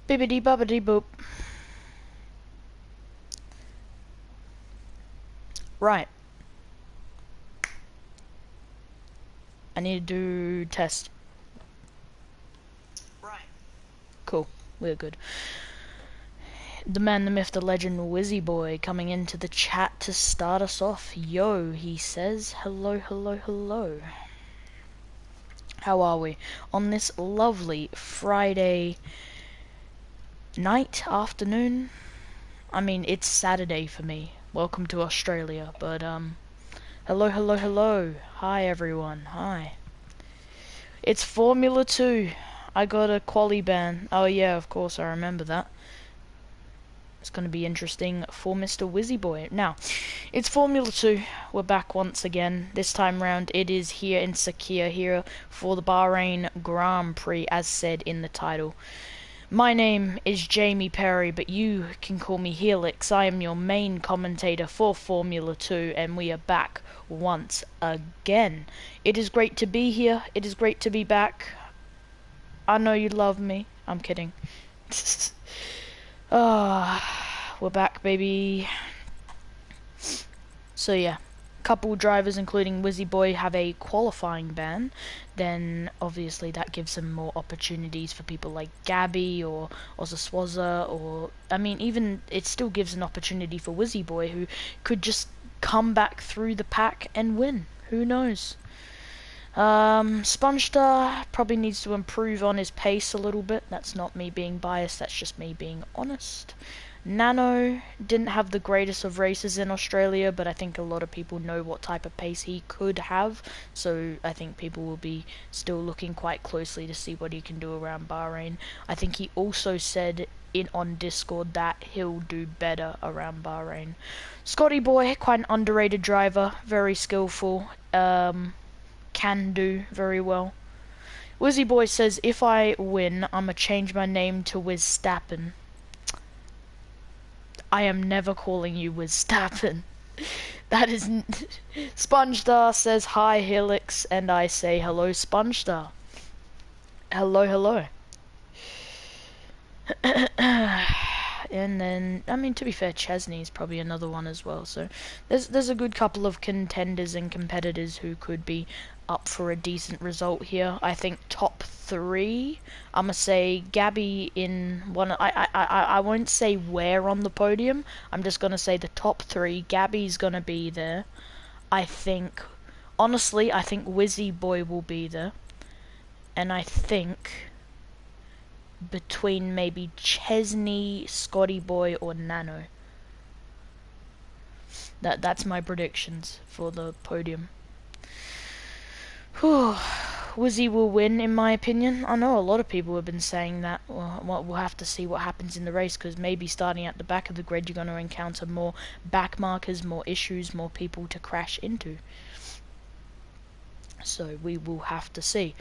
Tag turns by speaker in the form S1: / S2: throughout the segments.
S1: Bibbidi bobbidi boop. Right. I need to do test.
S2: Right.
S1: Cool. We're good. The man, the myth, the legend, Wizzyboy coming into the chat to start us off. Yo, he says. Hello, hello, hello. How are we? On this lovely Friday night, afternoon? I mean, it's Saturday for me. Welcome to Australia. But, hello, hello, hello. Hi, everyone. Hi. It's Formula 2. I got a quali ban. Oh, yeah, of course, I remember that. It's going to be interesting for Mr. Wizzyboy. Now, it's Formula 2. We're back once again. This time round, it is here in Sakhir here for the Bahrain Grand Prix, as said in the title. My name is Jamie Perry, but you can call me Helix. I am your main commentator for Formula 2, and we are back once again. It is great to be here. It is great to be back. I know you love me. I'm kidding. We're back, baby. So yeah, couple drivers, including Wizzyboy, have a qualifying ban. Then obviously that gives them more opportunities for people like Gabby or Ozaswaza, or I mean, even it still gives an opportunity for Wizzyboy, who could just come back through the pack and win. Who knows? Spongestar probably needs to improve on his pace a little bit. That's not me being biased, that's just me being honest. Nano didn't have the greatest of races in Australia, but I think a lot of people know what type of pace he could have, so I think people will be still looking quite closely to see what he can do around Bahrain. I think he also said on Discord that he'll do better around Bahrain. Scotty Boy, quite an underrated driver, very skillful, can do very well. Wizzyboy says, if I win, I'ma change my name to Wizstappen. I am never calling you Wizstappen. That is... Spongestar says, hi Helix, and I say, hello Spongestar. Hello, hello. And then, I mean, to be fair, Chesney's probably another one as well. So there's a good couple of contenders and competitors who could be up for a decent result here. I think top 3, I'ma say Gabby in one. I won't say where on the podium. I'm just gonna say the top 3. Gabby's gonna be there. I think, honestly, I think Wizzyboy will be there, and I think between maybe Chesney, Scotty Boy, or Nano. That's my predictions for the podium. Whew. Wizzy will win, in my opinion. I know a lot of people have been saying that. Well, we'll have to see what happens in the race, because maybe starting at the back of the grid, you're going to encounter more back markers, more issues, more people to crash into. So we will have to see.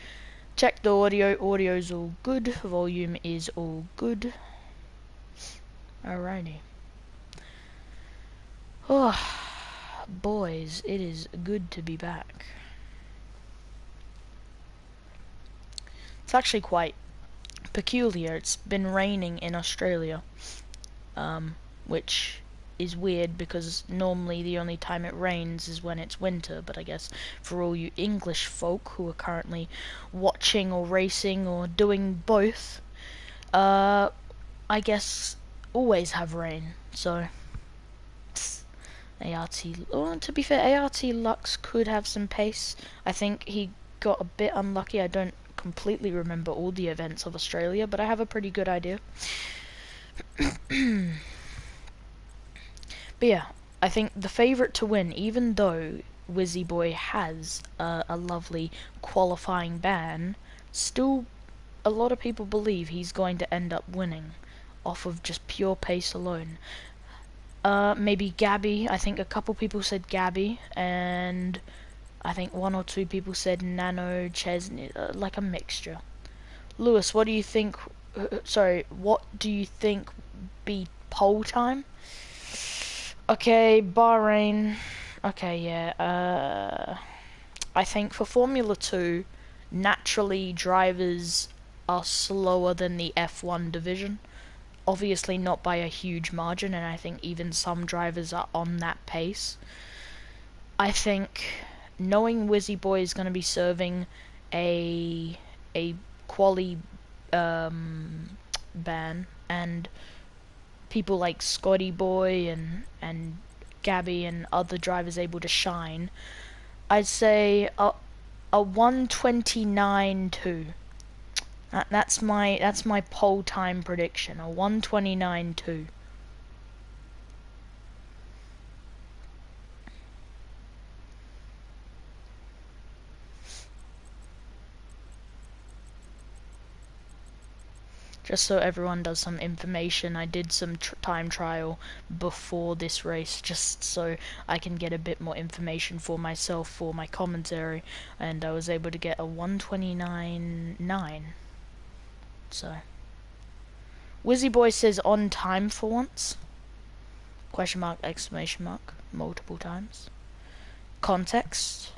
S1: Check the audio. Audio's all good. Volume is all good. Alrighty. Oh, boys, it is good to be back. It's actually quite peculiar. It's been raining in Australia, which is weird because normally the only time it rains is when it's winter, but I guess for all you English folk who are currently watching or racing or doing both, I guess always have rain. So ART, to be fair, ART Lux could have some pace. I think he got a bit unlucky. I don't completely remember all the events of Australia, but I have a pretty good idea. But yeah, I think the favourite to win, even though Wizzyboy has a lovely qualifying ban, still a lot of people believe he's going to end up winning off of just pure pace alone. Maybe Gabby. I think a couple people said Gabby, and I think 1 or 2 people said Nano, Chesney, like a mixture. Lewis, what do you think? What do you think be pole time? Okay, Bahrain. Okay, yeah. I think for Formula 2, naturally drivers are slower than the F1 division. obviously not by a huge margin, and I think even some drivers are on that pace. I think knowing Wizzyboy is going to be serving a quali ban, and people like Scotty Boy and Gabby and other drivers able to shine, I'd say a 129.2. That's my pole time prediction. A 129.2. Just so everyone does some information, I did some time trial before this race, just so I can get a bit more information for myself for my commentary, and I was able to get a 129.9. So, Wizzyboy says on time for once. Question mark, exclamation mark, multiple times. Context,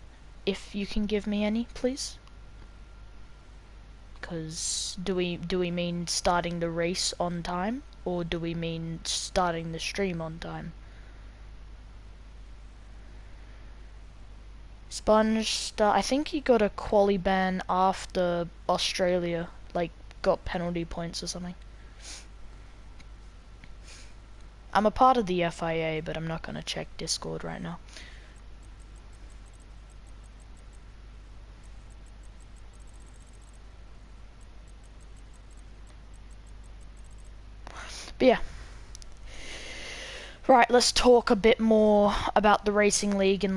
S1: if you can give me any, please. Because do we mean starting the race on time, or do we mean starting the stream on time? Sponge, I think he got a quali ban after Australia, like got penalty points or something. I'm a part of the FIA, but I'm not gonna check Discord right now. But yeah. Right, let's talk a bit more about the Racing League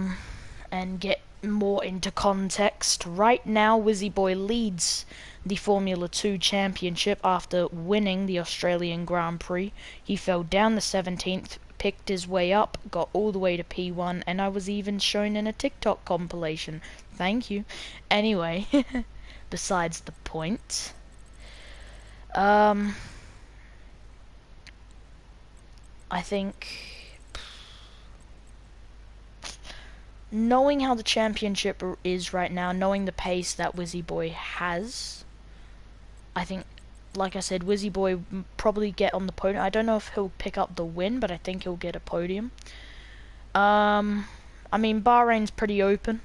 S1: and get more into context. Right now, Wizzyboy leads the Formula 2 Championship after winning the Australian Grand Prix. He fell down the 17th, picked his way up, got all the way to P1, and I was even shown in a TikTok compilation. Thank you. Anyway, besides the point. I think knowing how the championship is right now, knowing the pace that Wizzyboy has, I think, like I said, Wizzyboy probably get on the podium. I don't know if he'll pick up the win, but I think he'll get a podium. I mean, Bahrain's pretty open.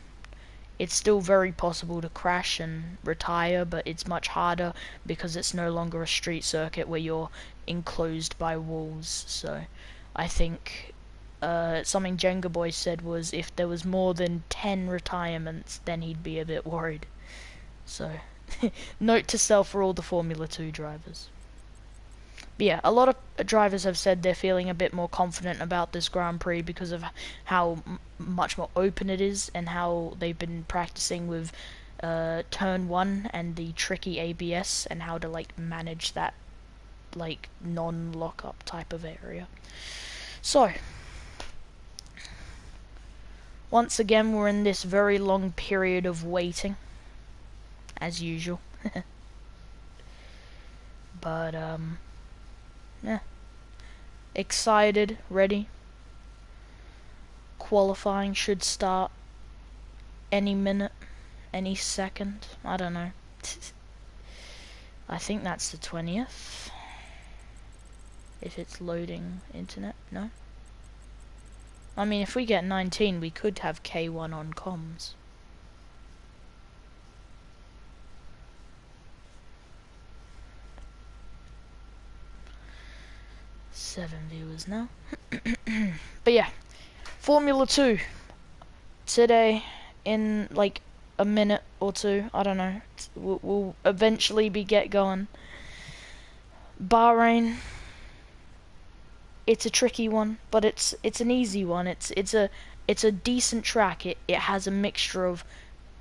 S1: It's still very possible to crash and retire, but it's much harder because it's no longer a street circuit where you're enclosed by walls. So I think something Jenga Boy said was if there was more than 10 retirements, then he'd be a bit worried. So note to self for all the Formula 2 drivers. But yeah, a lot of drivers have said they're feeling a bit more confident about this Grand Prix because of how much more open it is and how they've been practicing with turn 1 and the tricky ABS and how to like manage that like non-lock-up type of area. So, once again we're in this very long period of waiting, as usual. But yeah. Excited, ready. Qualifying should start any minute, any second. I don't know. I think that's the 20th. If it's loading internet, no? I mean, if we get 19, we could have K1 on comms. Seven viewers now. But yeah, Formula 2 today in like a minute or two. I don't know. We'll eventually be get going. Bahrain. It's a tricky one, but it's an easy one. It's a decent track. It has a mixture of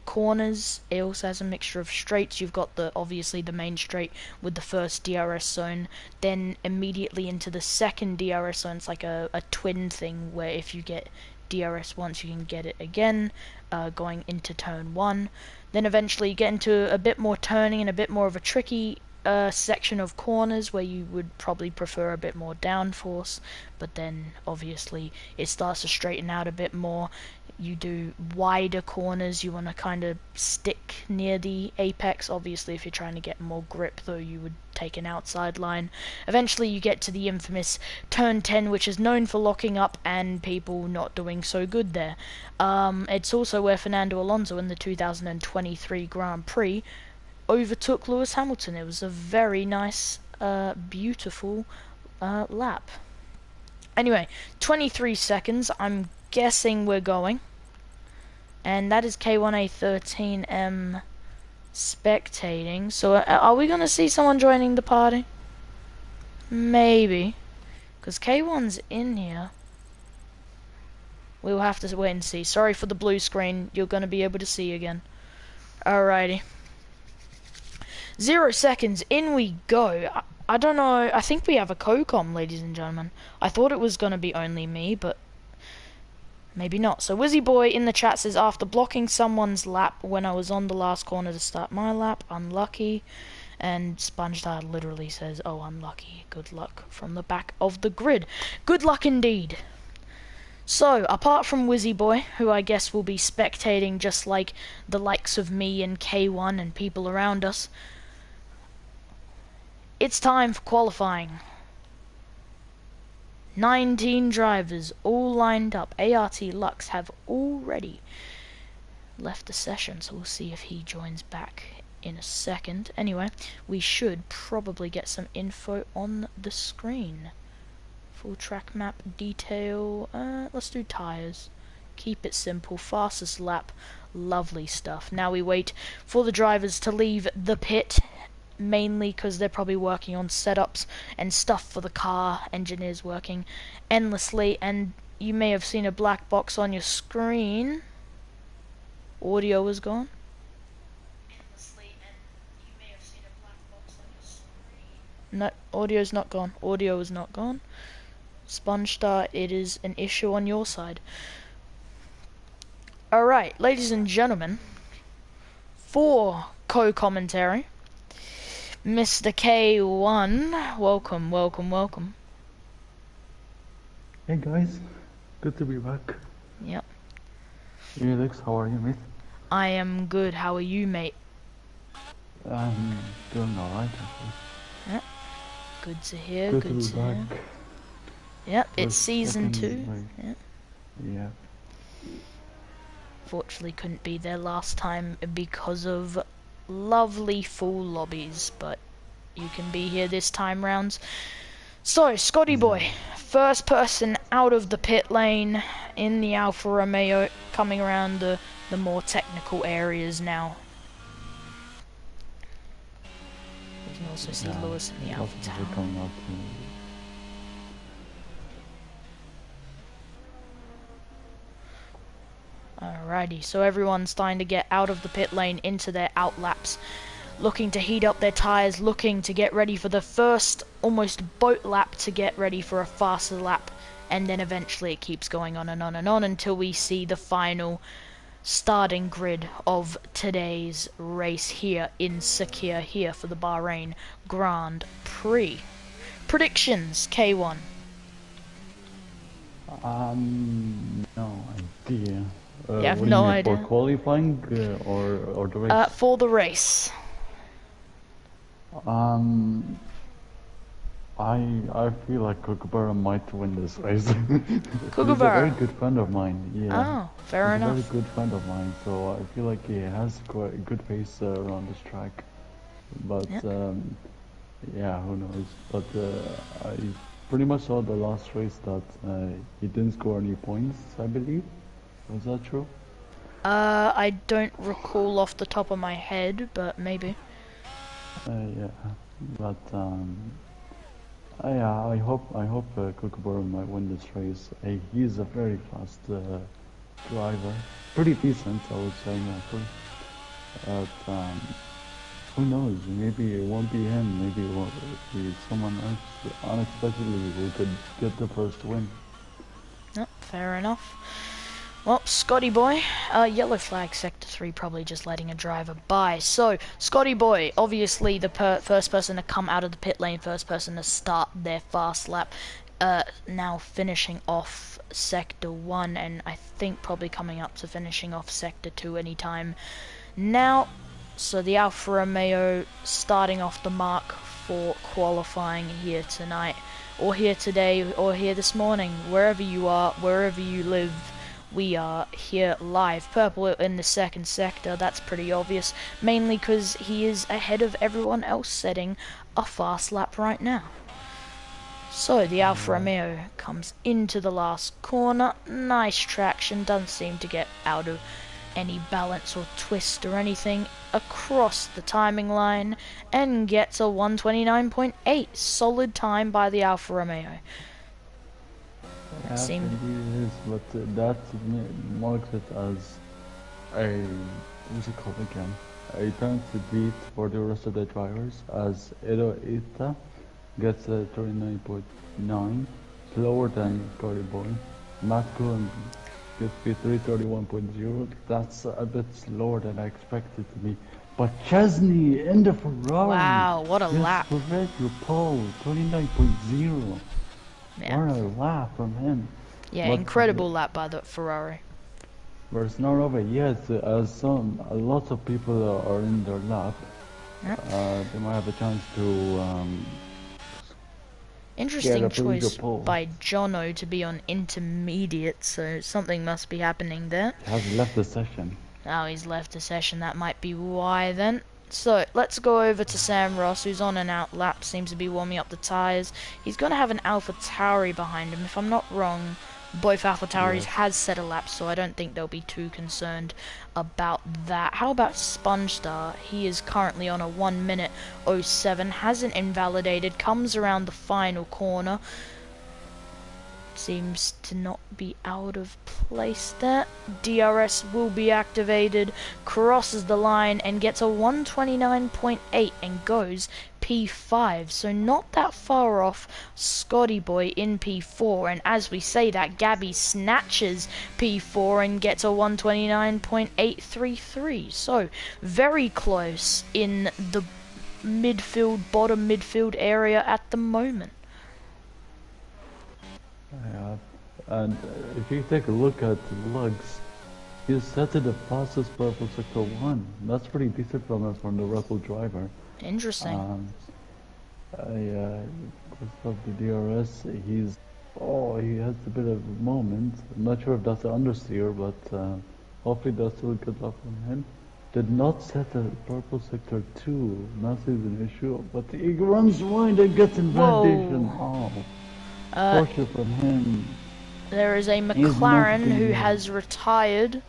S1: corners. It also has a mixture of straights. You've got obviously the main straight with the first DRS zone, then immediately into the second DRS zone. It's like a twin thing where if you get DRS once, you can get it again, going into turn 1. Then eventually you get into a bit more turning and a bit more of a tricky section of corners where you would probably prefer a bit more downforce, but then obviously it starts to straighten out a bit more. You do wider corners, you want to kind of stick near the apex. Obviously if you're trying to get more grip though, you would take an outside line. Eventually you get to the infamous turn 10, which is known for locking up and people not doing so good there. It's also where Fernando Alonso in the 2023 Grand Prix overtook Lewis Hamilton. It was a very nice, beautiful lap. Anyway, 23 seconds, I'm guessing we're going. And that is K1A13M spectating. So are we going to see someone joining the party? Maybe. Because K1's in here. We'll have to wait and see. Sorry for the blue screen. You're going to be able to see again. Alrighty. 0 seconds, in we go. I don't know, I think we have a co-com, ladies and gentlemen. I thought it was going to be only me, but maybe not. So Wizzyboy in the chat says, after blocking someone's lap when I was on the last corner to start my lap, unlucky. And SpongeDad literally says, oh, unlucky, good luck, from the back of the grid. Good luck indeed. So, apart from Wizzyboy, who I guess will be spectating just like the likes of me and K1 and people around us, it's time for qualifying. 19 drivers all lined up. ART Lux have already left the session, so we'll see if he joins back in a second. Anyway, we should probably get some info on the screen. Full track map detail. Let's do tires. Keep it simple. Fastest lap. Lovely stuff. Now we wait for the drivers to leave the pit, mainly because they're probably working on setups and stuff for the car. Engineers working endlessly, and you may have seen a black box on your screen. Audio is gone. No, audio's not gone. Audio is not gone. SpongeStar, it is an issue on your side. Alright, ladies and gentlemen, for co-commentary, Mr. K1, welcome, welcome, welcome.
S2: Hey guys, good to be back.
S1: Yep.
S2: Hey Alex, how are you, mate?
S1: I am good, how are you, mate?
S2: I'm doing alright, actually.
S1: Yep. Good to hear,
S2: good
S1: good
S2: to be back.
S1: hear. Yep, it's season 2. Yep.
S2: Yeah.
S1: Fortunately couldn't be there last time because of lovely full lobbies, but you can be here this time round. So, Scotty boy, first person out of the pit lane in the Alfa Romeo, coming around the more technical areas now. You can also see Lewis in the Alfa Tower. Alrighty, so everyone's starting to get out of the pit lane into their out laps, looking to heat up their tyres, looking to get ready for the first almost boat lap to get ready for a faster lap, and then eventually it keeps going on and on and on until we see the final starting grid of today's race here in Sakir, here for the Bahrain Grand Prix. Predictions, K1?
S2: No idea.
S1: You have no idea.
S2: For qualifying or the race?
S1: For the race.
S2: I feel like Kookaburra might win this race.
S1: Kookaburra?
S2: He's a very good friend of mine. Yeah.
S1: Oh, fair enough.
S2: He's a very good friend of mine, so I feel like he has quite a good pace around this track. But yeah, who knows? But I pretty much saw the last race that he didn't score any points, I believe. Was that true?
S1: I don't recall off the top of my head, but maybe.
S2: Yeah, but yeah, I hope Kookaburra might win this race. He's a very fast driver, pretty decent, I would say, actually. But who knows? Maybe it won't be him. Maybe it will be someone else. Unexpectedly, who could get the first win.
S1: Fair enough. Well, Scotty boy, yellow flag sector 3 probably just letting a driver by. So, Scotty boy, obviously the first person to come out of the pit lane, first person to start their fast lap, now finishing off sector 1, and I think probably coming up to finishing off sector 2 anytime now. So the Alfa Romeo starting off the mark for qualifying here tonight, or here today, or here this morning, wherever you are, wherever you live. We are here live. Purple in the second sector, that's pretty obvious, mainly because he is ahead of everyone else setting a fast lap right now. So the Alfa Romeo comes into the last corner, nice traction, doesn't seem to get out of any balance or twist or anything, across the timing line, and gets a 1:29.8, solid time by the Alfa Romeo.
S2: Yeah, indeed it is, but that marks it as a, what's it called again? A time to beat for the rest of the drivers, as Edo Ita gets a 39.9, slower than Scotty Boy. Matt Cohen gets P3 31.0, that's a bit slower than I expected to be. But Chesney in the Ferrari!
S1: Wow, what a lap!
S2: Your pole, 29.0.
S1: Yeah.
S2: What a lap from him.
S1: Yeah, but incredible lap by the Ferrari.
S2: But it's not over yet, as a lot of people are in their lap.
S1: Yep.
S2: They might have a chance to
S1: interesting choice by Jono to be on intermediate, so something must be happening there.
S2: He has left the session.
S1: Oh, he's left the session, that might be why then. So, let's go over to Sam Ross, who's on an out lap, seems to be warming up the tyres. He's going to have an Alpha Tauri behind him, if I'm not wrong. Both Alpha Tauris has set a lap, so I don't think they'll be too concerned about that. How about Sponge Star? He is currently on a 1:07, hasn't invalidated, comes around the final corner. Seems to not be out of place there. DRS will be activated, crosses the line and gets a 1:29.8 and goes P5, so not that far off Scotty Boy in P4, and as we say that, Gabby snatches P4 and gets a 1:29.833, so very close in the midfield, bottom midfield area at the moment.
S2: Yeah, and if you take a look at lugs, he's set to the fastest purple sector 1. That's pretty decent from the Red Bull driver.
S1: Interesting.
S2: Yeah, because of the DRS, he has a bit of a moment. I'm not sure if that's an understeer, but hopefully that's still a good luck from him. Did not set a purple sector 2. That is an issue, but he runs wide and gets invalidation. Oh. Fortune from him.
S1: There is a McLaren who has retired.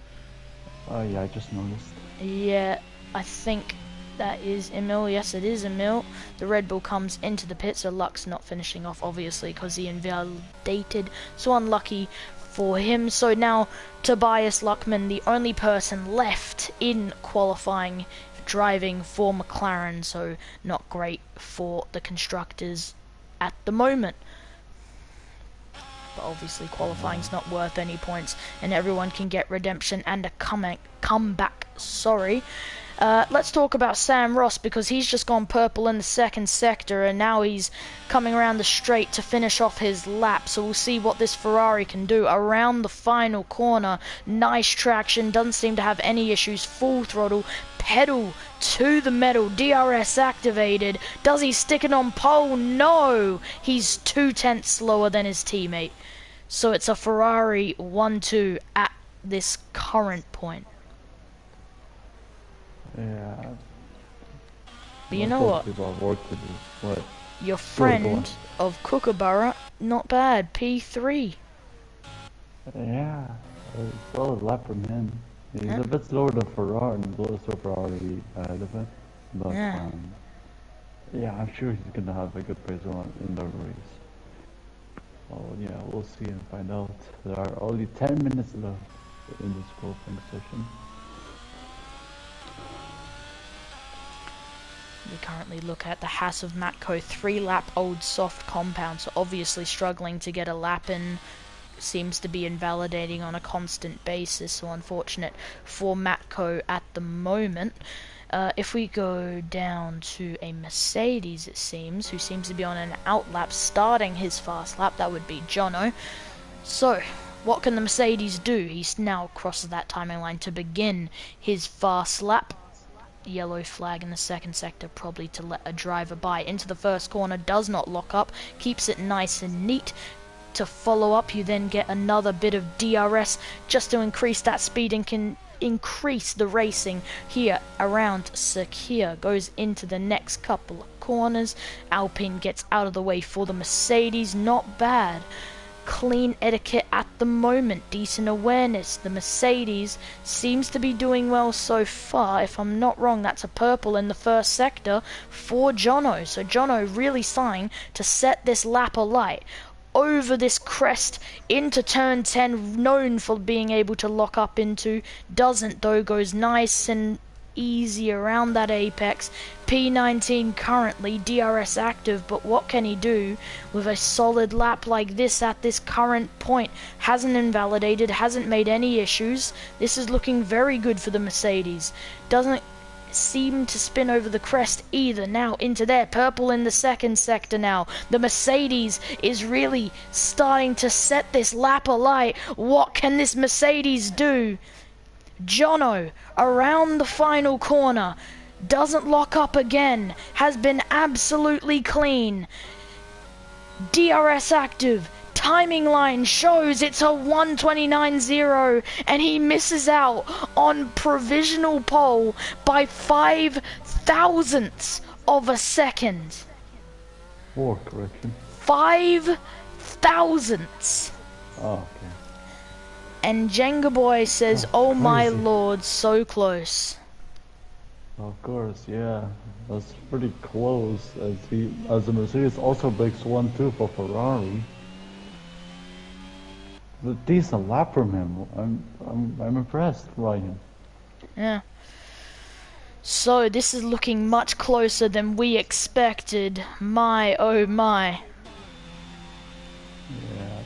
S2: Oh yeah, I just noticed.
S1: Yeah, I think that is Emil. Yes, it is Emil. The Red Bull comes into the pit, so Luck's not finishing off, obviously, because he invalidated. So unlucky for him. So now Tobias Luckman, the only person left in qualifying, driving for McLaren. So not great for the constructors at the moment. But obviously qualifying's not worth any points, and everyone can get redemption and a comeback. Sorry. Let's talk about Sam Ross, because he's just gone purple in the second sector, and now he's coming around the straight to finish off his lap. So we'll see what this Ferrari can do around the final corner. Nice traction, doesn't seem to have any issues. Full throttle, pedal to the metal, DRS activated. Does he stick it on pole? No! He's 0.2 slower than his teammate. So it's a Ferrari 1-2 at this current point.
S2: Yeah.
S1: But you know what?
S2: What?
S1: Your friend of Kookaburra, not bad, P3.
S2: Yeah, a solid lap from him. He's a bit slower than Ferrari, Ferrari ahead of him. But yeah, I'm sure he's gonna have a good pace in the race. Oh yeah, we'll see and find out. There are only 10 minutes left in this qualifying session.
S1: We currently look at the Haas of Matco 3-lap old soft compound, so obviously struggling to get a lap in seems to be invalidating on a constant basis, so unfortunate for Matko at the moment. If we go down to a Mercedes, it seems, who seems to be on an outlap starting his fast lap, that would be Jono. So, what can the Mercedes do? He now crosses that timing line to begin his fast lap. Yellow flag in the second sector, probably to let a driver by. Into the first corner, does not lock up, keeps it nice and neat. To follow up, you then get another bit of DRS just to increase that speed and can increase the racing here around Sakir. Goes into the next couple of corners. Alpine gets out of the way for the Mercedes. Not bad. Clean etiquette at the moment, decent awareness. The Mercedes seems to be doing well so far. If I'm not wrong, that's a purple in the first sector for Jono. So Jono really starting to set this lap alight. Over this crest into turn 10, known for being able to lock up into, doesn't though, goes nice and easy around that apex. P19 currently DRS active, but what can he do with a solid lap like this at this current point? Hasn't invalidated, hasn't made any issues. This is looking very good for the Mercedes. Doesn't seem to spin over the crest either. Now into there, purple in the second sector now. The Mercedes is really starting to set this lap alight. What can this Mercedes do? Jono around the final corner, doesn't lock up again, has been absolutely clean. DRS active, timing line shows it's a 1:29.0, and he misses out on provisional pole by 5 thousandths of a second. 5 thousandths.
S2: Oh, okay.
S1: And Jenga Boy says, oh my lord, so close.
S2: Of course, yeah. That's pretty close, as the Mercedes also breaks 1-2 for Ferrari. The decent lap from him. I'm impressed by him.
S1: Yeah. So this is looking much closer than we expected. My oh my.
S2: Yeah.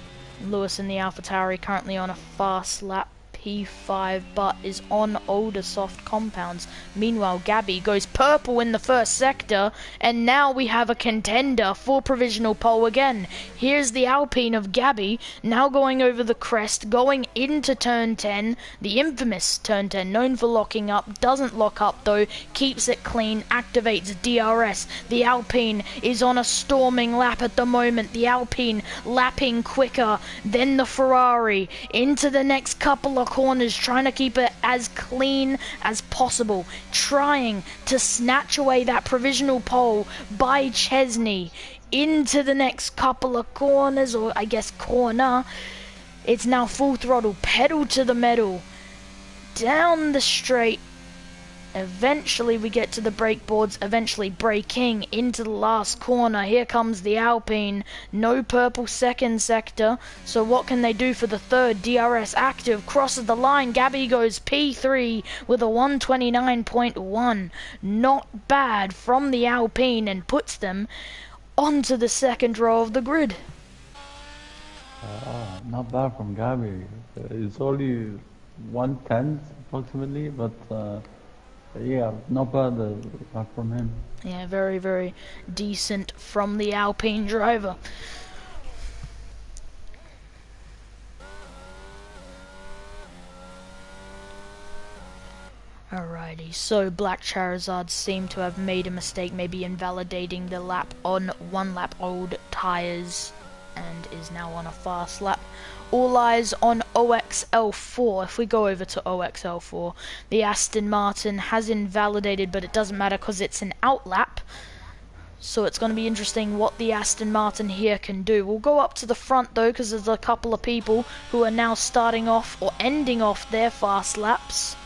S1: Lewis in the AlphaTauri currently on a fast lap P5, but is on older soft compounds. Meanwhile, Gabby goes purple in the first sector, and now we have a contender for provisional pole again. Here's the Alpine of Gabby, now going over the crest, going into turn 10, the infamous turn 10, known for locking up, doesn't lock up though, keeps it clean, activates DRS. The Alpine is on a storming lap at the moment, the Alpine lapping quicker than the Ferrari, into the next couple of corners, trying to keep it as clean as possible, trying to snatch away that provisional pole by Chesney. Into the next couple of corners, or I guess corner, it's now full throttle, pedal to the metal, down the straight. Eventually we get to the brake boards, eventually braking into the last corner. Here comes the Alpine, no purple second sector, so what can they do for the third? DRS active, crosses the line, Gabby goes P3 with a 1:29.1. Not bad from the Alpine, and puts them onto the second row of the grid.
S2: Not bad from Gabby. It's only 1/10 approximately, but yeah, not bad from him.
S1: Yeah, very, very decent from the Alpine driver. Alrighty, so Black Charizard seemed to have made a mistake, maybe invalidating the lap on 1 lap old tyres, and is now on a fast lap. All eyes on OXL4. If we go over to OXL4, the Aston Martin has invalidated, but it doesn't matter because it's an outlap. So it's going to be interesting what the Aston Martin here can do. We'll go up to the front though, because there's a couple of people who are now starting off or ending off their fast laps.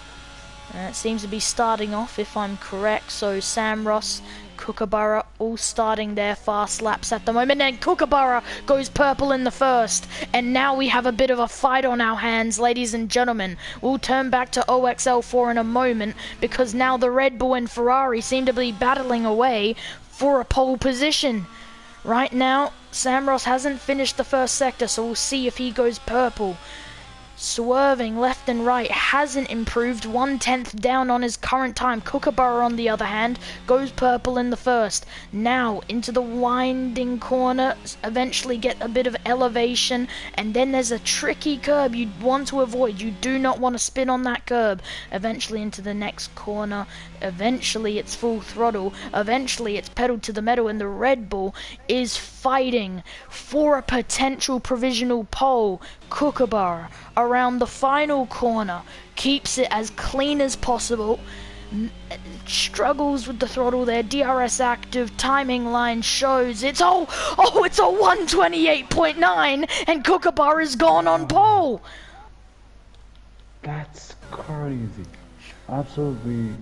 S1: It seems to be starting off, if I'm correct. So Sam Ross, Kookaburra all starting their fast laps at the moment, and Kookaburra goes purple in the first, and now we have a bit of a fight on our hands, ladies and gentlemen. We'll turn back to OXL4 in a moment, because now the Red Bull and Ferrari seem to be battling away for a pole position. Right now, Sam Ross hasn't finished the first sector, so we'll see if he goes purple. Swerving left and right, hasn't improved, 1/10 down on his current time. Kookaburra, on the other hand, goes purple in the first. Now into the winding corner, eventually get a bit of elevation, and then there's a tricky curb you want to avoid. You do not want to spin on that curb. Eventually into the next corner, eventually it's full throttle, eventually it's pedal to the metal, and the Red Bull is fighting for a potential provisional pole. Kookaburra around the final corner keeps it as clean as possible, struggles with the throttle there. DRS active, timing line shows it's it's a 128.9 and Kookaburra is gone on pole.
S2: That's crazy. Absolutely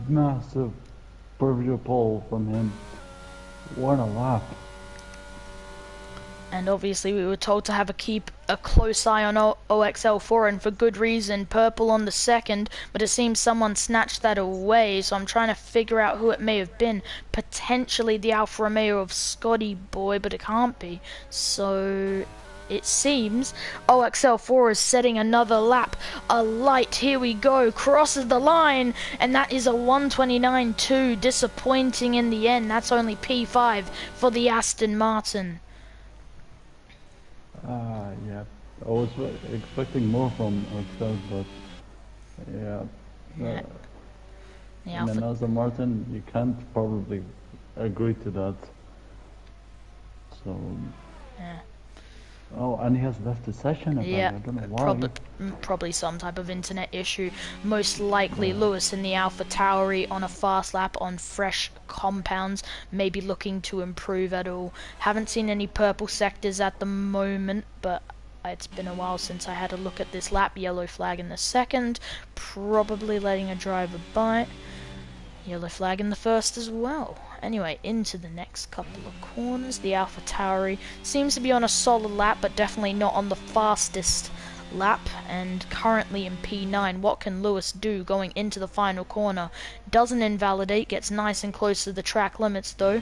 S2: massive perfect pole from him. What a lap.
S1: And obviously we were told to keep a close eye on OXL4, and for good reason. Purple on the second, but it seems someone snatched that away, so I'm trying to figure out who it may have been. Potentially the Alfa Romeo of Scotty Boy, but it can't be. So it seems OXL4 is setting another lap. A light, here we go, crosses the line, and that is a 129.2. Disappointing in the end. That's only P5 for the Aston Martin.
S2: Yeah. I was expecting more from Excel, but yeah.
S1: Yeah.
S2: And then as a Martin, you can't probably agree to that. So.
S1: Yeah.
S2: Oh, and he has left the session.
S1: Yeah,
S2: I don't know why.
S1: probably some type of internet issue. Most likely Lewis in the Alpha Tauri on a fast lap on fresh compounds, maybe looking to improve at all. Haven't seen any purple sectors at the moment, but it's been a while since I had a look at this lap. Yellow flag in the second, probably letting a driver by. Yellow flag in the first as well. Anyway, into the next couple of corners. The Alpha Tauri seems to be on a solid lap, but definitely not on the fastest lap, and currently in P9. What can Lewis do going into the final corner? Doesn't invalidate, gets nice and close to the track limits though.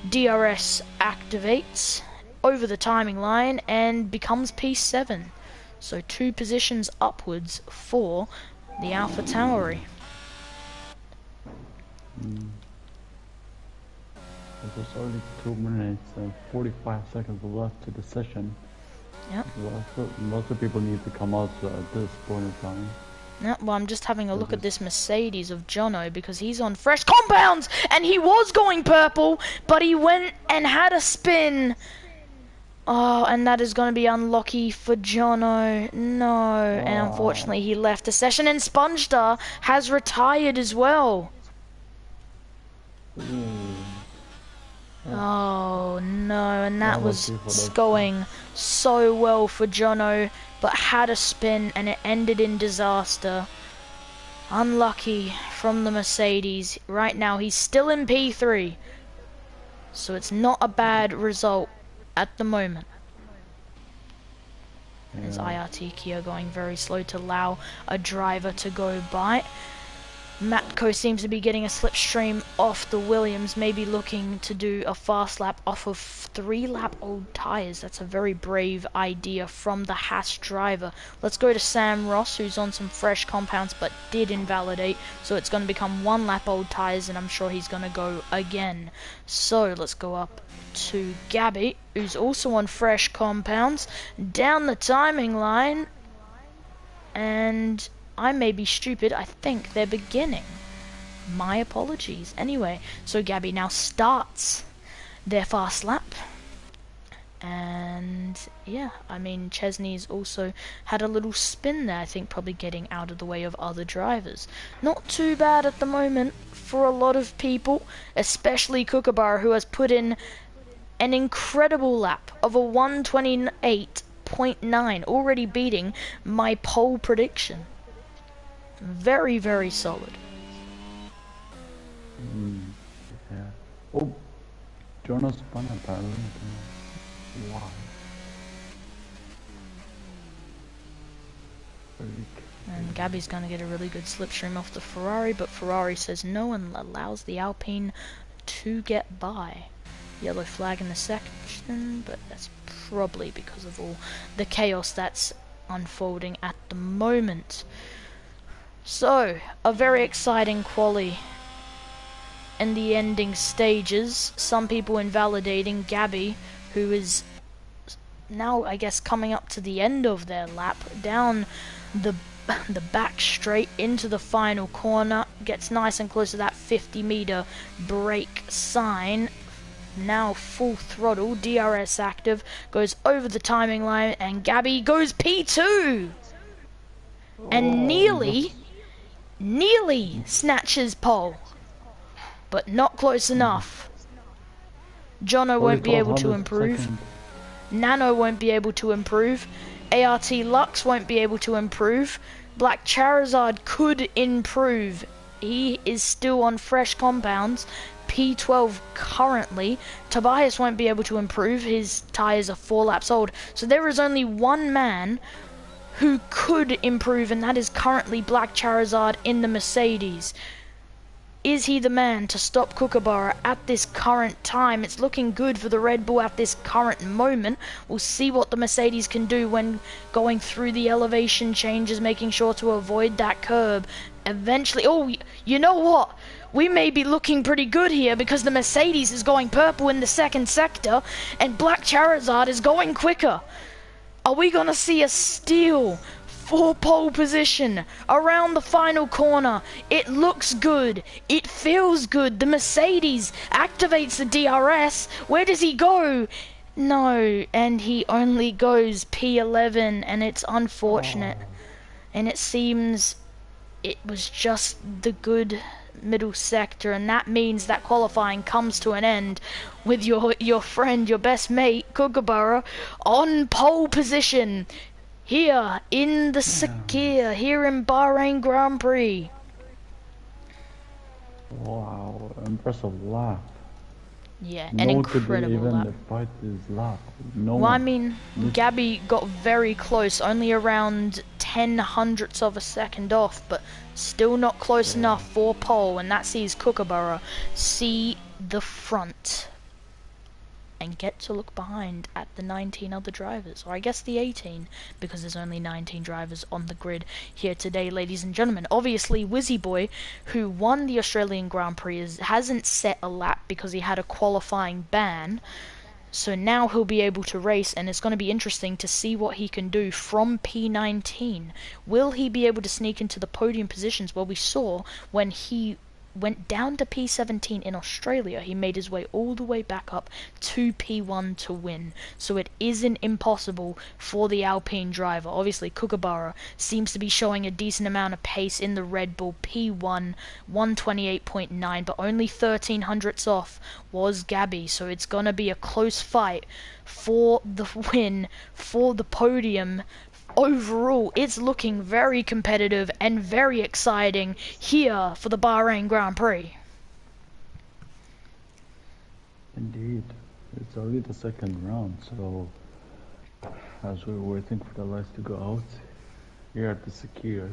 S1: DRS activates over the timing line and becomes P7. So 2 positions upwards for the Alpha Tauri.
S2: There's only 2 minutes and 45 seconds left to the session.
S1: Yep.
S2: Lots of people need to come out at this point in time.
S1: Yeah, well, I'm just having a look at this Mercedes of Jono, because he's on fresh compounds, and he was going purple, but he went and had a spin. Oh, and that is going to be unlucky for Jono. No, and unfortunately he left the session, and Spongedar has retired as well. Oh no, and that was going so well for Jono, but had a spin and it ended in disaster. Unlucky from the Mercedes. Right now he's still in P3, so it's not a bad result at the moment. As IRT Kia going very slow to allow a driver to go by. Matko seems to be getting a slipstream off the Williams, maybe looking to do a fast lap off of 3-lap old tyres. That's a very brave idea from the Haas driver. Let's go to Sam Ross, who's on some fresh compounds but did invalidate, so it's going to become 1-lap old tyres, and I'm sure he's going to go again. So let's go up to Gabby, who's also on fresh compounds, down the timing line, and I may be stupid, I think they're beginning. My apologies. Anyway, so Gabby now starts their fast lap. And yeah, I mean, Chesney's also had a little spin there, I think probably getting out of the way of other drivers. Not too bad at the moment for a lot of people, especially Kookaburra, who has put in an incredible lap of a 128.9, already beating my pole prediction. Very, very solid.
S2: Yeah. Oh, Jonas spun apparently. Wow.
S1: And Gabby's going to get a really good slipstream off the Ferrari, but Ferrari says no and allows the Alpine to get by. Yellow flag in the section, but that's probably because of all the chaos that's unfolding at the moment. So, a very exciting quali in the ending stages. Some people invalidating Gabby, who is now, I guess, coming up to the end of their lap, down the back straight into the final corner, gets nice and close to that 50-meter brake sign. Now full throttle, DRS active, goes over the timing line, and Gabby goes P2! And
S2: Oh,
S1: nearly snatches pole, but not close enough. Jono
S2: probably
S1: won't be
S2: thought
S1: able to
S2: 100
S1: improve.
S2: second.
S1: Nano won't be able to improve. ART Lux won't be able to improve. Black Charizard could improve. He is still on fresh compounds. P12 currently. Tobias won't be able to improve. His tyres are 4 laps old. So there is only one man who could improve, and that is currently Black Charizard in the Mercedes. Is he the man to stop Kookaburra at this current time? It's looking good for the Red Bull at this current moment. We'll see what the Mercedes can do when going through the elevation changes, making sure to avoid that curb. Eventually, oh, you know what? We may be looking pretty good here because the Mercedes is going purple in the second sector and Black Charizard is going quicker. Are we gonna see a steal for pole position around the final corner? It looks good. It feels good. The Mercedes activates the DRS. Where does he go? No, and he only goes P11, and it's unfortunate.
S2: Oh,
S1: And it seems it was just the good middle sector, and that means that qualifying comes to an end with your friend, your best mate, Kookaburra, on pole position here in the
S2: damn.
S1: Sakir, here in Bahrain Grand Prix.
S2: Wow, impressive lap.
S1: Yeah, an
S2: No one could
S1: incredible lap.
S2: even fight his lap. No
S1: Well, I
S2: one.
S1: mean,
S2: Lit-
S1: Gabby got very close, only around 10 hundredths of a second off, but still not close
S2: Yeah.
S1: enough for pole, and that sees Kookaburra see the front and get to look behind at the 19 other drivers, or I guess the 18, because there's only 19 drivers on the grid here today, ladies and gentlemen. Obviously, Wizzyboy, who won the Australian Grand Prix, hasn't set a lap because he had a qualifying ban. So now he'll be able to race, and it's going to be interesting to see what he can do from P19. Will he be able to sneak into the podium positions? Well, we saw when he went down to P17 in Australia, he made his way all the way back up to P1 to win. So it isn't impossible for the Alpine driver. Obviously, Kookaburra seems to be showing a decent amount of pace in the Red Bull P1, 128.9, but only 13 hundredths off was Gabby. So it's going to be a close fight for the win, for the podium. Overall, it's looking very competitive and very exciting here for the Bahrain Grand Prix.
S2: Indeed. It's already the second round, so as we were waiting for the lights to go out here at the Sakir.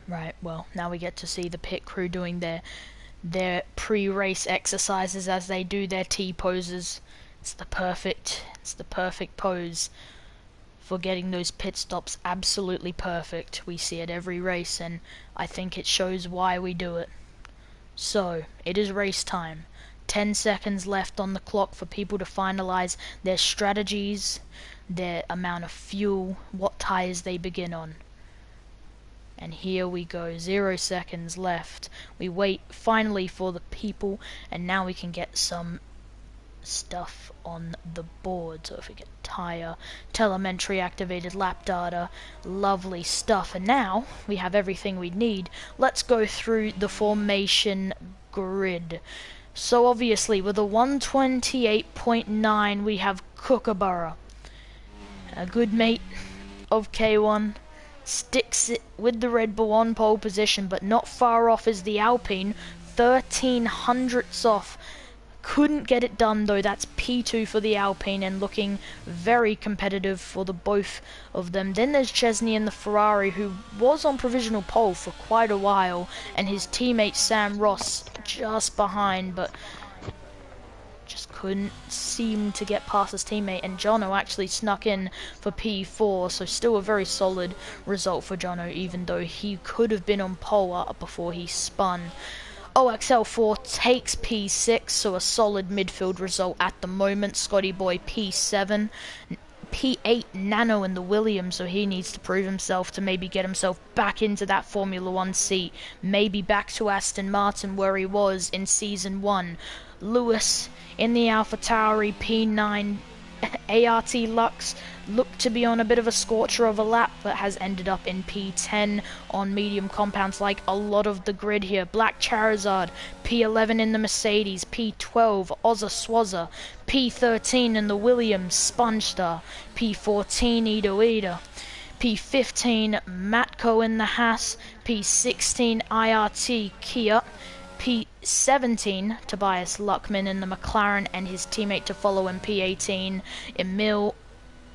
S1: Right, well, now we get to see the pit crew doing their pre-race exercises as they do their T-poses. It's the perfect pose for getting those pit stops absolutely perfect. We see it every race, and I think it shows why we do it. So, it is race time. 10 seconds left on the clock for people to finalize their strategies, their amount of fuel, what tires they begin on. And here we go, 0 seconds left. We wait finally for the people, and now we can get some stuff on the board. So if we get tire, telemetry activated lap data, lovely stuff. And now we have everything we need. Let's go through the formation grid. So obviously with a 128.9 we have Kookaburra, a good mate of K1. Sticks it with the Red Bull on pole position, but not far off is the Alpine, 13 hundredths off couldn't get it done though. That's P2 for the Alpine and looking very competitive for the both of them. Then there's Chesney in the Ferrari, who was on provisional pole for quite a while, and his teammate Sam Ross just behind, but just couldn't seem to get past his teammate, and Jono actually snuck in for P4, so still a very solid result for Jono, even though he could have been on pole up before he spun. OXL4 takes P6, so a solid midfield result at the moment. Scotty Boy P7. P8 Nano in the Williams, so he needs to prove himself to maybe get himself back into that Formula 1 seat. Maybe back to Aston Martin where he was in Season 1. Lewis in the AlphaTauri P9. ART Lux looked to be on a bit of a scorcher of a lap, but has ended up in P10 on medium compounds like a lot of the grid here. Black Charizard, P11 in the Mercedes, P12 Ozza Swazza, P13 in the Williams Spongestar, P14 Ida Ida, P15 Matco in the Haas, P16 IRT Kia, P17 Tobias Luckman in the McLaren, and his teammate to follow in P18 Emil,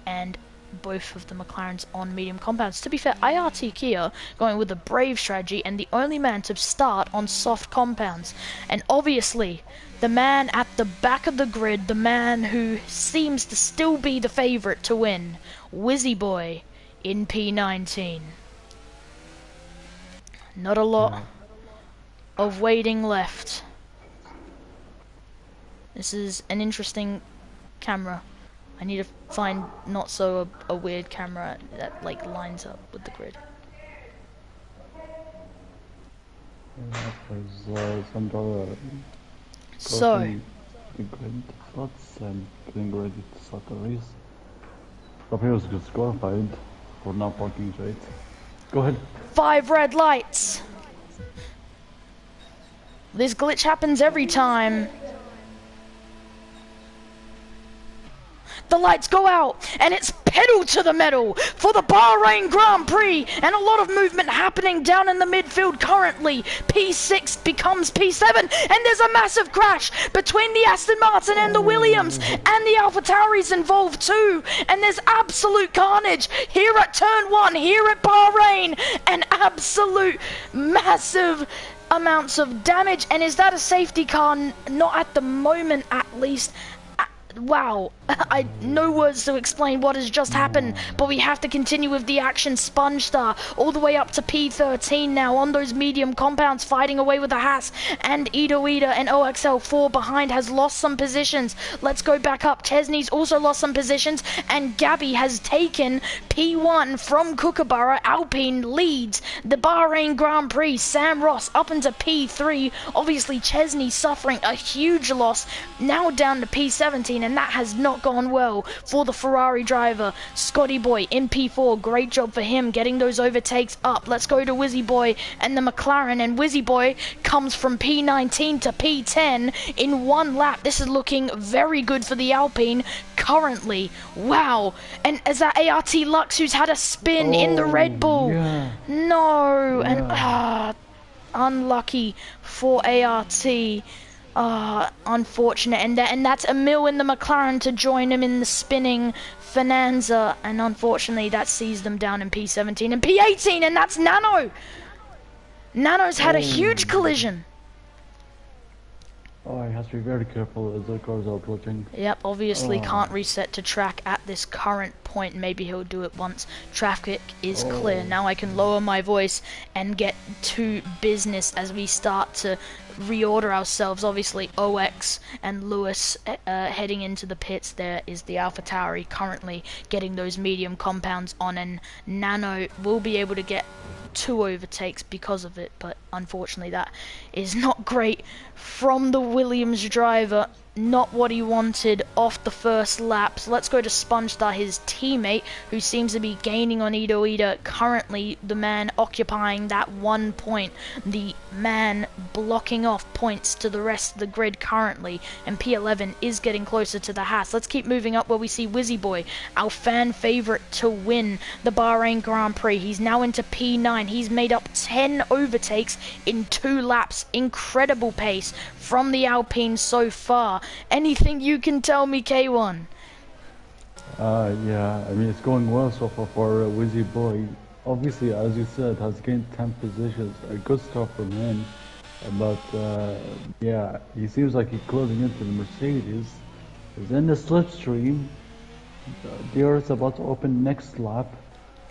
S1: and both of the McLarens on medium compounds. To be fair, IRT Kia going with a brave strategy and the only man to start on soft compounds. And obviously, the man at the back of the grid, the man who seems to still be the favourite to win, Wizzyboy in P19. Not a lot of waiting left. This is an interesting camera. I need to find not so a weird camera that like lines up with the grid. So
S2: the grid slots and getting ready to start the race. Raphael's disqualified for not parking straight. Go ahead.
S1: 5 red lights. This glitch happens every time. The lights go out, and it's pedal to the metal for the Bahrain Grand Prix, and a lot of movement happening down in the midfield currently. P6 becomes P7, and there's a massive crash between the Aston Martin and the Williams, and the AlphaTauris involved too, and there's absolute carnage here at Turn 1, here at Bahrain, and absolute massive amounts of damage. And is that a safety car? Not at the moment, at least. Wow, I no words to explain what has just happened, but we have to continue with the action. Spongestar all the way up to P13 now on those medium compounds, fighting away with the Haas, and Ida Ida and OXL4 behind has lost some positions. Let's go back up. Chesney's also lost some positions, and Gabby has taken P1 from Kookaburra. Alpine leads the Bahrain Grand Prix. Sam Ross up into P3. Obviously Chesney suffering a huge loss, now down to P17, and that has not gone well for the Ferrari driver. Scotty Boy in P4, great job for him getting those overtakes up. Let's go to Wizzyboy and the McLaren, and Wizzyboy comes from P19 to P10 in 1 lap. This is looking very good for the Alpine currently. Wow, and as that ART Lux, who's had a spin in the Red Bull. No, and unlucky for ART. Unfortunate, and that's Emil in the McLaren to join him in the spinning Finanza, and unfortunately that sees them down in P17 and P18, and that's Nano. Nano's had a huge collision.
S2: Oh, he has to be very careful as the cars are approaching.
S1: Yep, obviously can't reset to track at this current point. Maybe he'll do it once traffic is clear. Now I can lower my voice and get to business as we start to reorder ourselves. Obviously OX and Lewis heading into the pits. There is the AlphaTauri currently getting those medium compounds on, and Nano will be able to get 2 overtakes because of it, but unfortunately that is not great from the Williams driver. Not what he wanted off the first lap. So let's go to Spongestar, his teammate, who seems to be gaining on Ida Ida. Currently the man occupying that 1 point, the man blocking off points to the rest of the grid currently, and P11 is getting closer to the Haas. Let's keep moving up where we see Wizzyboy, our fan favourite to win the Bahrain Grand Prix. He's now into P9. He's made up 10 overtakes in 2 laps. Incredible pace from the Alpine so far. Kookaburra. Anything you can tell me, K1?
S2: Yeah, I mean, it's going well so far for Wizzyboy. Obviously, as you said, has gained 10 positions. A good start from him. But yeah, he seems like he's closing into the Mercedes. He's in the slipstream. DRS about to open next lap.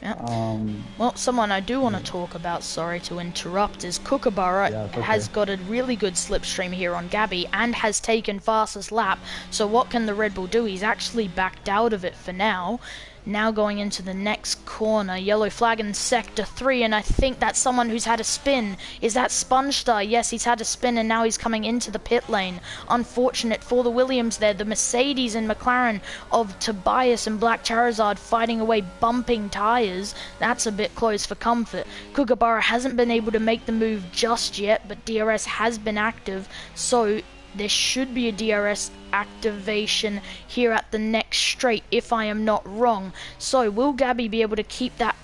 S1: Yeah.
S2: Um,
S1: Well, someone I do want to talk about, sorry to interrupt, is Kookaburra
S2: yeah, it's okay.
S1: has got a really good slipstream here on Gabby and has taken fastest lap. So what can the Red Bull do? He's actually backed out of it for now. Now going into the next corner, yellow flag in sector 3, and I think that's someone who's had a spin. Is that Sponge Star? Yes, he's had a spin and now he's coming into the pit lane. Unfortunate for the Williams there. The Mercedes and McLaren of Tobias and Black Charizard fighting away, bumping tyres. That's a bit close for comfort. Kookaburra hasn't been able to make the move just yet, but DRS has been active, so there should be a DRS activation here at the next straight, if I am not wrong. So will Gabby be able to keep that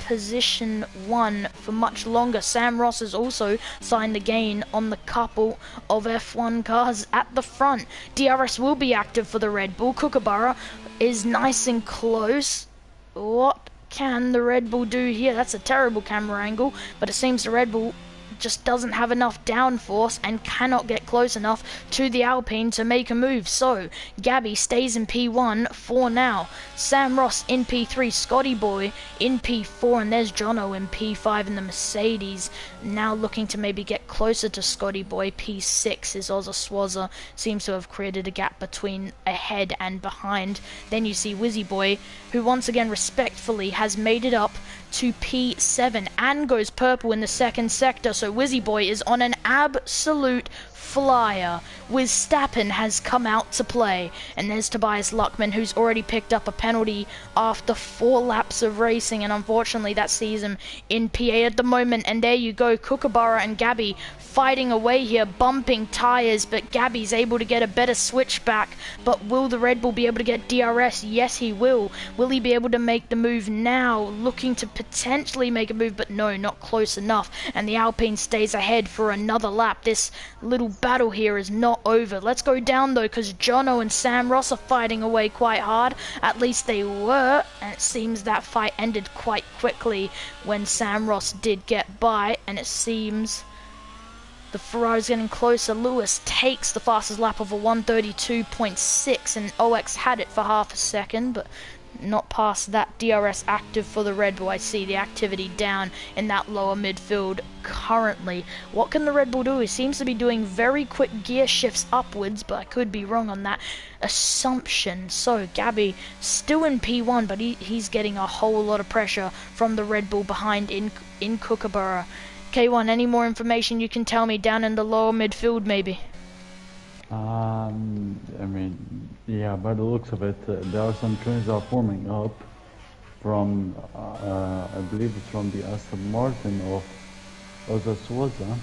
S1: position 1 for much longer? Sam Ross has also signed the gain on the couple of F1 cars at the front. DRS will be active for the Red Bull. Kookaburra is nice and close. What can the Red Bull do here? That's a terrible camera angle, but it seems the Red Bull just doesn't have enough downforce and cannot get close enough to the Alpine to make a move. So Gabby stays in P1 for now. Sam Ross in P3, Scotty Boy in P4, and there's Jono in P5 in the Mercedes. Now looking to maybe get closer to Scotty Boy. P6 is Ozza Swazza. Seems to have created a gap between ahead and behind. Then you see Wizzyboy, who once again respectfully has made it up to P7 and goes purple in the second sector. So Wizzyboy is on an absolute flyer. Verstappen has come out to play, and there's Tobias Luckman, who's already picked up a penalty after 4 laps of racing, and unfortunately that sees him in P8 at the moment. And there you go, Kookaburra and Gabby fighting away here, bumping tyres, but Gabby's able to get a better switchback. But will the Red Bull be able to get DRS? Yes, he will. Will he be able to make the move now? Looking to potentially make a move, but no, not close enough. And the Alpine stays ahead for another lap. This little battle here is not over. Let's go down though, because Jono and Sam Ross are fighting away quite hard. At least they were, and it seems that fight ended quite quickly when Sam Ross did get by, and it seems the Ferrari's getting closer. Lewis takes the fastest lap of a 132.6, and OX had it for half a second, but not past that. DRS active for the Red Bull. I see the activity down in that lower midfield currently. What can the Red Bull do? He seems to be doing very quick gear shifts upwards, but I could be wrong on that assumption. So Gabby still in P1, but he's getting a whole lot of pressure from the Red Bull behind in Kookaburra. K1, any more information you can tell me down in the lower midfield maybe?
S2: I mean, yeah, by the looks of it, there are some trains that are forming up from, I believe it's from the Aston Martin of Ozza Swazza.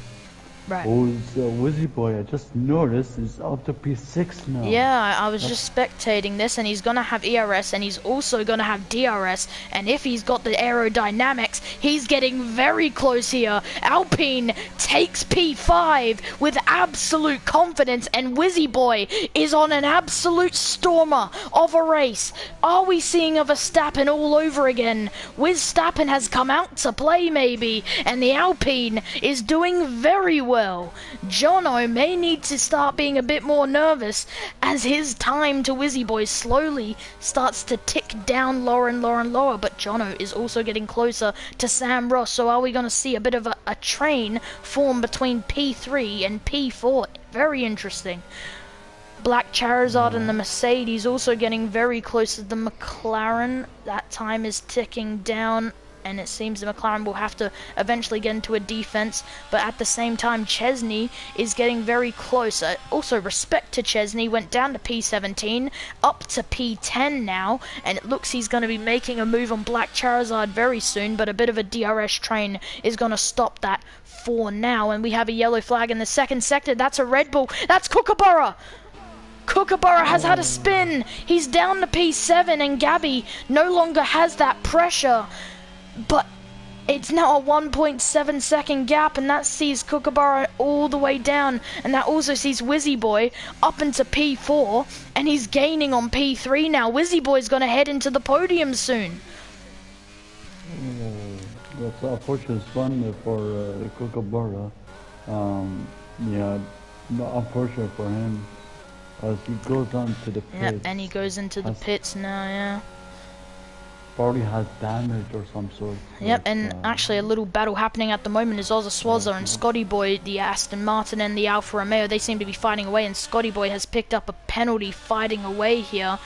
S1: Right.
S2: Who's Wizzyboy, I just noticed, is up to P6 now.
S1: Yeah, I was just spectating this, and he's going to have ERS, and he's also going to have DRS, and if he's got the aerodynamics, he's getting very close here. Alpine takes P5 with absolute confidence, and Wizzyboy is on an absolute stormer of a race. Are we seeing a Verstappen all over again? Verstappen has come out to play maybe, and the Alpine is doing very well. Jono may need to start being a bit more nervous as his time to Wizzyboy slowly starts to tick down lower and lower and lower, but Jono is also getting closer to Sam Ross. So are we going to see a bit of a train form between P3 and P4? Very interesting. Black Charizard and the Mercedes also getting very close to the McLaren. That time is ticking down, and it seems the McLaren will have to eventually get into a defense, but at the same time Chesney is getting very close. Also, respect to Chesney, went down to P17, up to P10 now, and it looks he's going to be making a move on Black Charizard very soon, but a bit of a DRS train is going to stop that for now, and we have a yellow flag in the second sector. That's a Red Bull. That's Kookaburra! Kookaburra has had a spin. He's down to P7, and Gabby no longer has that pressure. But It's now a 1.7 second gap, and that sees Kookaburra all the way down, and that also sees Wizzyboy up into P4, and he's gaining on P3 now. Wizzyboy's gonna head into the podium soon.
S2: That's a fortunate one for Kookaburra. Yeah, unfortunate for him as he goes on to the pits.
S1: Yep, and he goes into the pits now, yeah.
S2: Probably has damage or some sort.
S1: Yep, and actually a little battle happening at the moment is Swazza and Scotty Boy, the Aston Martin and the Alfa Romeo. They seem to be fighting away, and Scotty Boy has picked up a penalty fighting away here.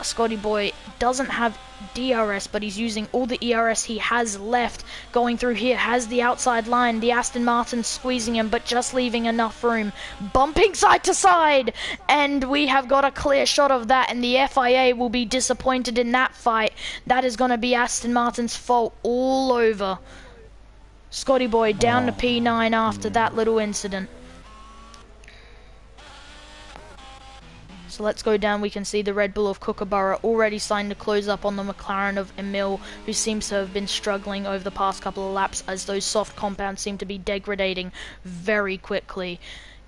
S1: Scotty Boy doesn't have DRS, but he's using all the ERS he has left. Going through here, has the outside line. The Aston Martin squeezing him, but just leaving enough room. Bumping side to side, and we have got a clear shot of that, and the FIA will be disappointed in that fight. That is going to be Aston Martin's fault all over. Scotty Boy down to P9 after that little incident. So let's go down. We can see the Red Bull of Kookaburra already starting to close up on the McLaren of Emil, who seems to have been struggling over the past couple of laps as those soft compounds seem to be degrading very quickly.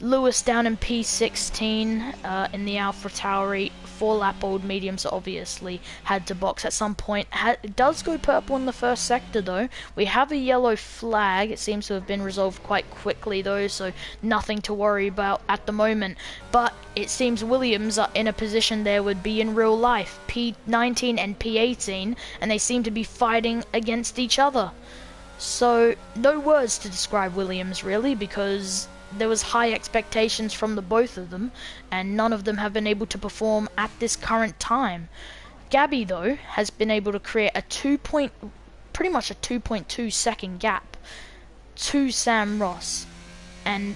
S1: Lewis down in P16 in the Alpha Tauri. 4-lap-old mediums obviously had to box at some point. It does go purple in the first sector though. We have a yellow flag. It seems to have been resolved quite quickly though, so nothing to worry about at the moment. But it seems Williams are in a position there would be in real life. P19 and P18, and they seem to be fighting against each other. So no words to describe Williams really, because there was high expectations from the both of them, and none of them have been able to perform at this current time. Gabby, though, has been able to create a pretty much a 2.2 second gap to Sam Ross, and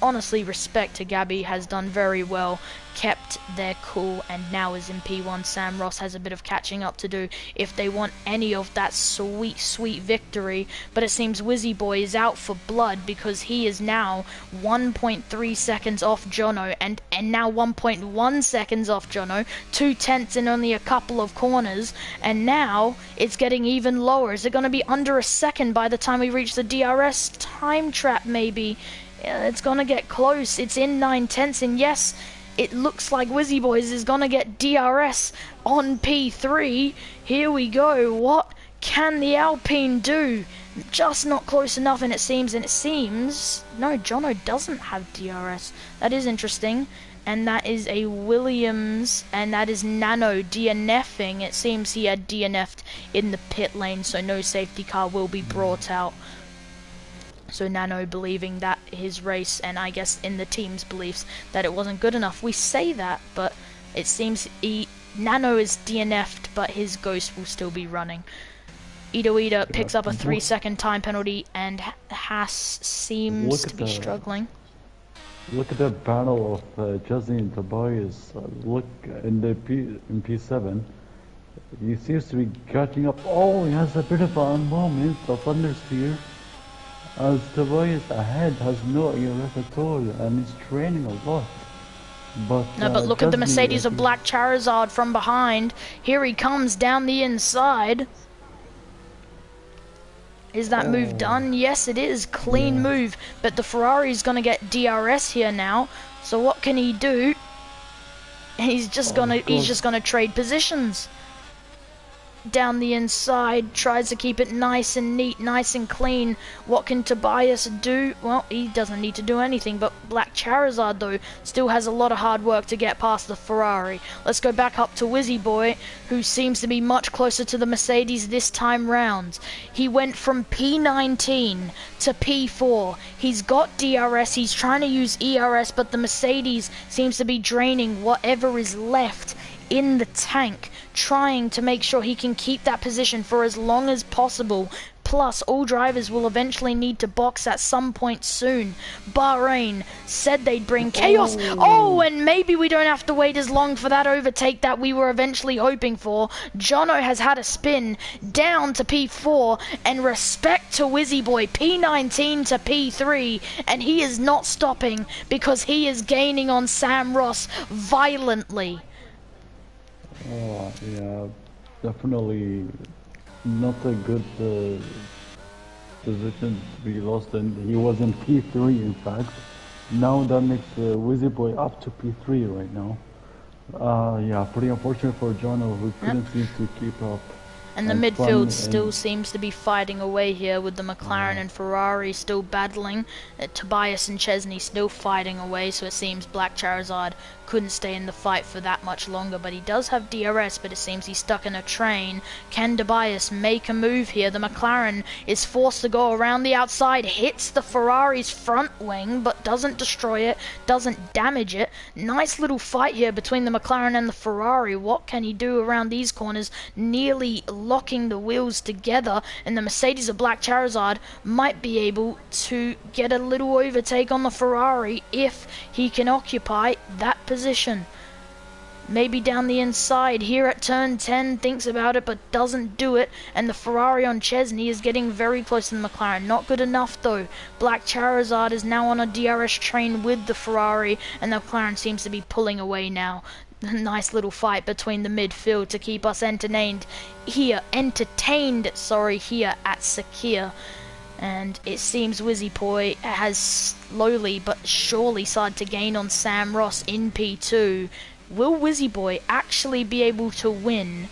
S1: honestly, respect to Gabby, has done very well, kept their cool, and now is in P1. Sam Ross has a bit of catching up to do if they want any of that sweet, sweet victory, but it seems Wizzyboy is out for blood because he is now 1.3 seconds off Jono, and now 1.1 seconds off Jono, 2/10 in only a couple of corners, and now it's getting even lower. Is it going to be under a second by the time we reach the DRS time trap maybe? It's gonna get close. It's in 9/10, and yes, it looks like Wizzyboys is gonna get DRS on P3. Here we go. What can the Alpine do? Just not close enough, and it seems no, Jono doesn't have DRS. That is interesting, and that is a Williams, and that is Nano DNFing. It seems he had DNF'd in the pit lane, so no safety car will be brought out. So Nano believing that his race, and I guess in the team's beliefs, that it wasn't good enough. We say that, but it seems Nano is DNF'd, but his ghost will still be running. Ida picks up a 3-second time penalty, and Haas seems to be struggling.
S2: Look at the battle of Jesse and Tobias. Look in P7. He seems to be catching up. Oh, he has a bit of a moment of understeer. As Tobias ahead has no ERS at all, and he's training a lot. But
S1: look at the Mercedes of Black Charizard from behind. Here he comes down the inside. Is that move done? Yes, it is. Clean move. But the Ferrari's going to get DRS here now. So what can he do? He's just gonna trade positions. Down the inside, tries to keep it nice and neat, nice and clean. What can Tobias do? Well, he doesn't need to do anything, but Black Charizard, though, still has a lot of hard work to get past the Ferrari. Let's go back up to Wizzyboy, who seems to be much closer to the Mercedes this time round. He went from P19 to P4. He's got DRS, he's trying to use ERS, but the Mercedes seems to be draining whatever is left in the tank, trying to make sure he can keep that position for as long as possible. Plus, all drivers will eventually need to box at some point soon. Bahrain said they'd bring chaos. Oh, and maybe we don't have to wait as long for that overtake that we were eventually hoping for. Jono has had a spin down to P4, and respect to Wizzyboy, P19 to P3, and he is not stopping because he is gaining on Sam Ross violently.
S2: Oh, yeah, definitely not a good position to be lost, and he was in P3 in fact. Now that makes Wizzyboy up to P3 right now. Yeah, pretty unfortunate for Jono, who
S1: Yep.
S2: couldn't seem to keep up.
S1: And the
S2: And fun
S1: midfield still
S2: and
S1: seems to be fighting away here with the McLaren
S2: yeah.
S1: and Ferrari still battling. Tobias and Chesney still fighting away, so it seems Black Charizard couldn't stay in the fight for that much longer. But he does have DRS, but it seems he's stuck in a train. Can Tobias make a move here? The McLaren is forced to go around the outside, hits the Ferrari's front wing, but doesn't destroy it, doesn't damage it. Nice little fight here between the McLaren and the Ferrari. What can he do around these corners? Nearly locking the wheels together, and the Mercedes of Black Charizard might be able to get a little overtake on the Ferrari if he can occupy that position. Maybe down the inside here at turn 10, thinks about it but doesn't do it, and the Ferrari on Chesney is getting very close to the McLaren. Not good enough though. Black Charizard is now on a DRS train with the Ferrari, and the McLaren seems to be pulling away now. Nice little fight between the midfield to keep us entertained here at Sakhir. And it seems Wizzyboy has slowly but surely started to gain on Sam Ross in P2. Will Wizzyboy actually be able to win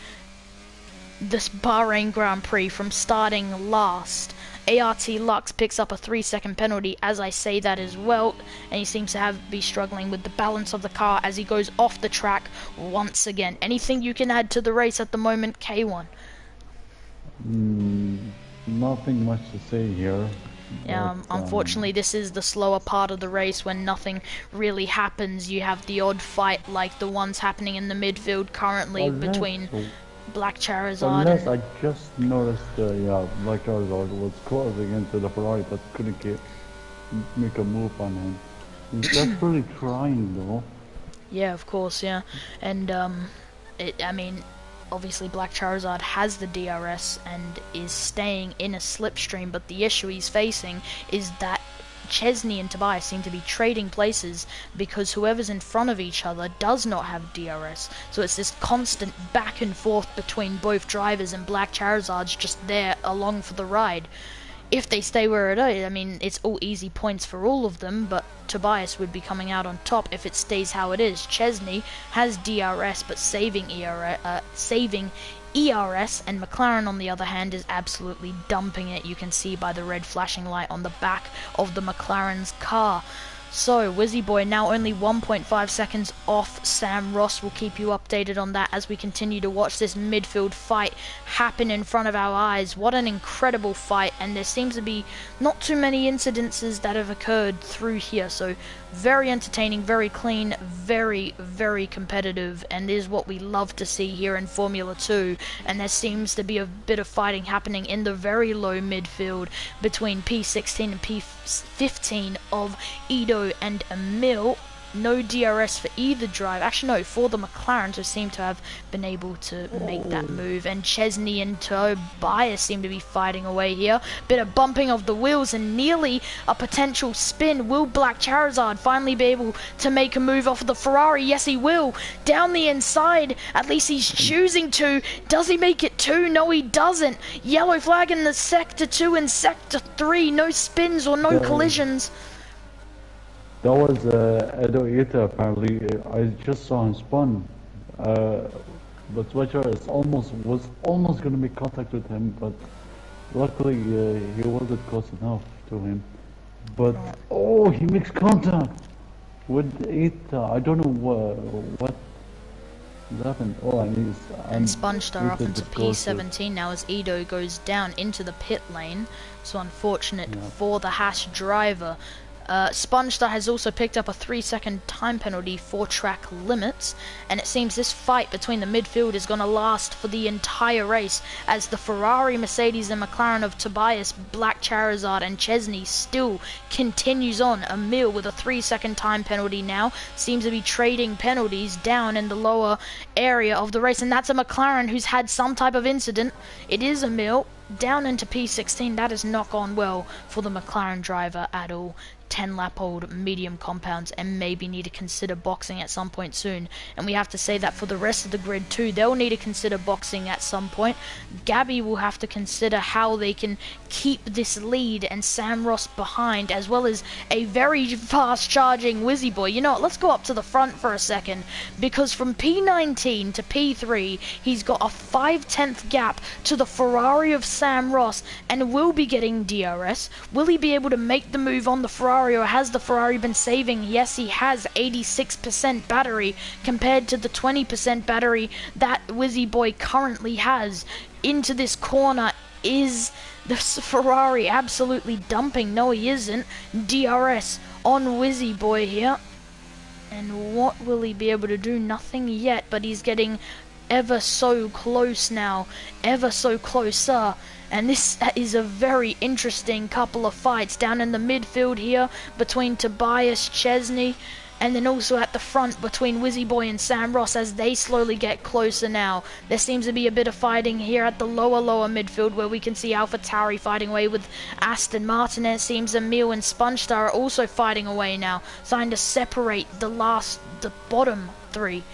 S1: this Bahrain Grand Prix from starting last? ART Lux picks up a 3-second penalty as I say that as well, and he seems to be struggling with the balance of the car as he goes off the track once again. Anything you can add to the race at the moment, K1?
S2: Nothing much to say here.
S1: Unfortunately, this is the slower part of the race when nothing really happens. You have the odd fight like the ones happening in the midfield currently between Black Charizard
S2: unless I just noticed, yeah, Black Charizard was closing into the Ferrari but couldn't make a move on him. He's desperately trying though.
S1: Yeah, of course, yeah. And, I mean, obviously Black Charizard has the DRS and is staying in a slipstream, but the issue he's facing is that Chesney and Tobias seem to be trading places because whoever's in front of each other does not have DRS. So it's this constant back and forth between both drivers, and Black Charizard's just there along for the ride. If they stay where it is, I mean, it's all easy points for all of them, but Tobias would be coming out on top if it stays how it is. Chesney has DRS, but saving ERS, and McLaren on the other hand is absolutely dumping it. You can see by the red flashing light on the back of the McLaren's car. So, Wizzyboy now only 1.5 seconds off Sam Ross. Will keep you updated on that as we continue to watch this midfield fight happen in front of our eyes. What an incredible fight, and there seems to be not too many incidences that have occurred through here. So, very entertaining, very clean, very, very competitive, and is what we love to see here in Formula 2. And there seems to be a bit of fighting happening in the very low midfield between P16 and P15 of Ido and Emil. No DRS for either drive. Actually, no, for the McLaren, who seem to have been able to make that move. And Chesney and Tobias seem to be fighting away here. Bit of bumping of the wheels and nearly a potential spin. Will Black Charizard finally be able to make a move off of the Ferrari? Yes, he will. Down the inside. At least he's choosing to. Does he make it 2? No, he doesn't. Yellow flag in the Sector 2 and Sector 3. No spins or no collisions.
S2: That was Edo Ita apparently. I just saw him spun. But Switcher was almost going to make contact with him, but luckily he wasn't close enough to him. But oh, he makes contact with Ita. I don't know what happened. Oh,
S1: and Spongestar up into P17 now as Ido goes down into the pit lane. So unfortunate for the Haas driver. Spongestar has also picked up a 3-second time penalty for track limits, and it seems this fight between the midfield is going to last for the entire race as the Ferrari, Mercedes and McLaren of Tobias, Black Charizard and Chesney still continues on. Emil with a 3-second time penalty now seems to be trading penalties down in the lower area of the race, and that's a McLaren who's had some type of incident. It is Emil. down into P16, that has not gone well for the McLaren driver at all. 10-lap-old medium compounds, and maybe need to consider boxing at some point soon. And we have to say that for the rest of the grid too, they'll need to consider boxing at some point. Gabby will have to consider how they can keep this lead and Sam Ross behind, as well as a very fast charging Wizzyboy. You know what, let's go up to the front for a second, because from P19 to P3 he's got a 5/10 gap to the Ferrari of Sam Ross, and will be getting DRS. Will he be able to make the move on the Ferrari, or has the Ferrari been saving? Yes, he has 86% battery compared to the 20% battery that Wizzyboy currently has. Into this corner, is the Ferrari absolutely dumping? No, he isn't. DRS on Wizzyboy here. And what will he be able to do? Nothing yet, but he's getting ever so close now, ever so closer. And this is a very interesting couple of fights down in the midfield here between Tobias, Chesney, and then also at the front between Wizzyboy and Sam Ross as they slowly get closer now. There seems to be a bit of fighting here at the lower midfield, where we can see AlphaTauri fighting away with Aston Martin, and it seems Emil and SpongeStar are also fighting away now, trying to separate the bottom three.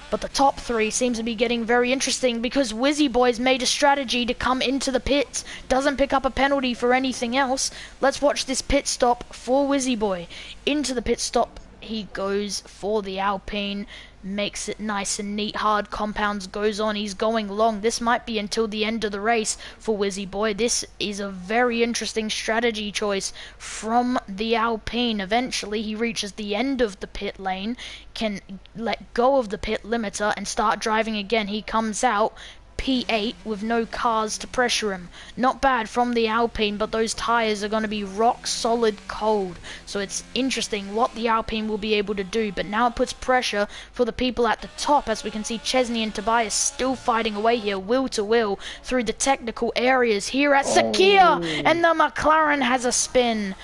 S1: But the top three seems to be getting very interesting, because Wizzyboy's made a strategy to come into the pits, doesn't pick up a penalty for anything else. Let's watch this pit stop for Wizzyboy. Into the pit stop he goes for the Alpine, makes it nice and neat. Hard compounds goes on, he's going long. This might be until the end of the race for Wizzyboy. This is a very interesting strategy choice from the Alpine. Eventually he reaches the end of the pit lane, can let go of the pit limiter and start driving again. He comes out P8 with no cars to pressure him. Not bad from the Alpine, but those tyres are going to be rock solid cold. So it's interesting what the Alpine will be able to do. But now it puts pressure for the people at the top, as we can see Chesney and Tobias still fighting away here, wheel to wheel, through the technical areas here at Sakia. And the McLaren has a spin.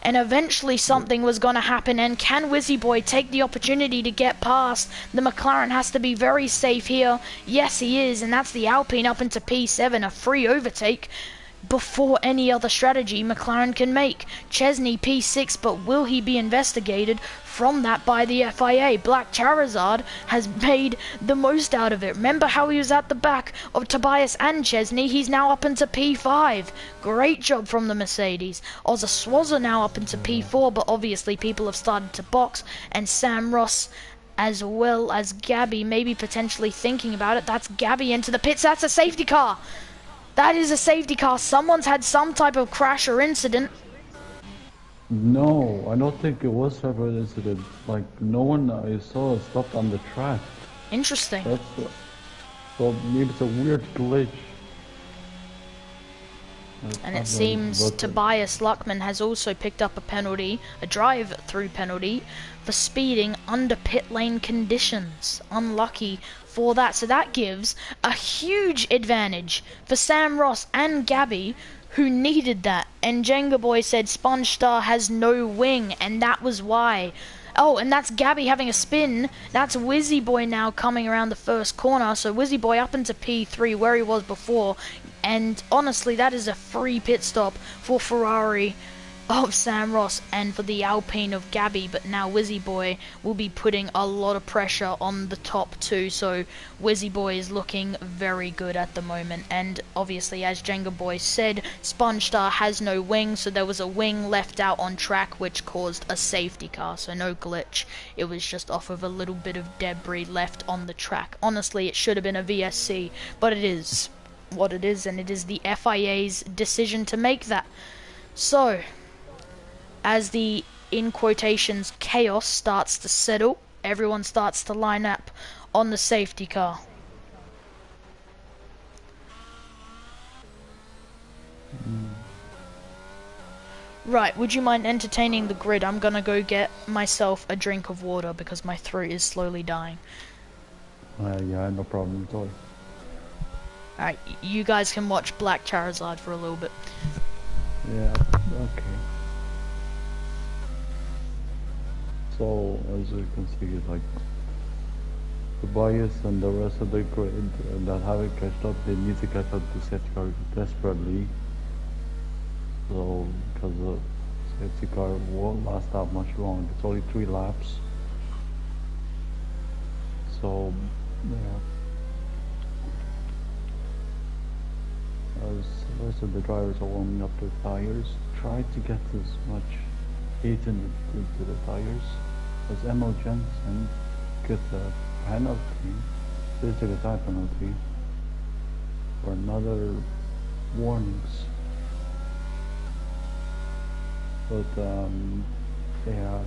S1: And eventually something was going to happen, and can Wizzyboy take the opportunity to get past? The McLaren has to be very safe here. Yes, he is, and that's the Alpine up into P7, a free overtake before any other strategy McLaren can make. Chesney P6, but will he be investigated from that by the FIA? Black Charizard has made the most out of it. Remember how he was at the back of Tobias and Chesney? He's now up into P5. Great job from the Mercedes. Swazza now up into P4, but obviously people have started to box, and Sam Ross as well as Gabby maybe potentially thinking about it. That's Gabby into the pits. That's a safety car. That is a safety car. Someone's had some type of crash or incident.
S2: No, I don't think it was ever an incident. Like, no one I saw stopped on the track.
S1: Interesting.
S2: So maybe it's a weird glitch.
S1: And it seems Tobias Luckman has also picked up a penalty, a drive-through penalty, for speeding under pit lane conditions. Unlucky for that. So that gives a huge advantage for Sam Ross and Gabby, who needed that. And Jenga Boy said SpongeStar has no wing, and that was why. Oh, and that's Gabby having a spin. That's Wizzyboy now coming around the first corner. So Wizzyboy up into P3 where he was before. And honestly, that is a free pit stop for Ferrari of Sam Ross and for the Alpine of Gabby. But now Wizzyboy will be putting a lot of pressure on the top two. So Wizzyboy is looking very good at the moment. And obviously, as Jenga Boy said, SpongeStar has no wing. So there was a wing left out on track, which caused a safety car. So no glitch. It was just off of a little bit of debris left on the track. Honestly, it should have been a VSC, but it is what it is, and it is the FIA's decision to make that. So as the, in quotations, chaos starts to settle, everyone starts to line up on the safety car. Right, would you mind entertaining the grid? I'm gonna go get myself a drink of water because my throat is slowly dying.
S2: Yeah, no problem at all.
S1: Alright, you guys can watch Black Charizard for a little bit.
S2: Yeah, okay. So, as you can see, like, Tobias and the rest of the grid that haven't catched up, they need to catch up to safety car desperately. So, because the safety car won't last that much long, it's only 3 laps. So, yeah. As the rest of the drivers are warming up their tires, try to get as much heat into the tires as Emil Jensen gets a penalty, physical attack penalty, for another warnings. But yeah.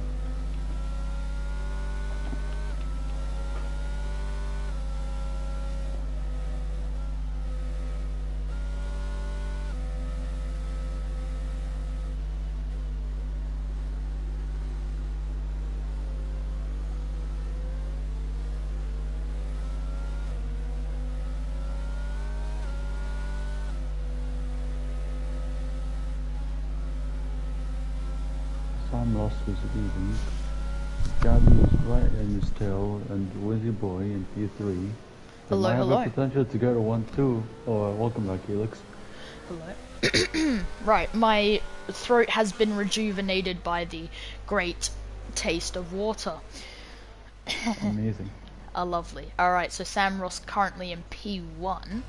S2: Sam lost his leading. Gabby is right in his tail, and Wizzyboy in P3. They
S1: Hello,
S2: might have
S1: hello.
S2: a potential to get a 1-2. Oh, welcome back, Helix.
S1: Hello. Right, my throat has been rejuvenated by the great taste of water.
S2: Amazing.
S1: Lovely. Alright, so Sam Ross currently in P1.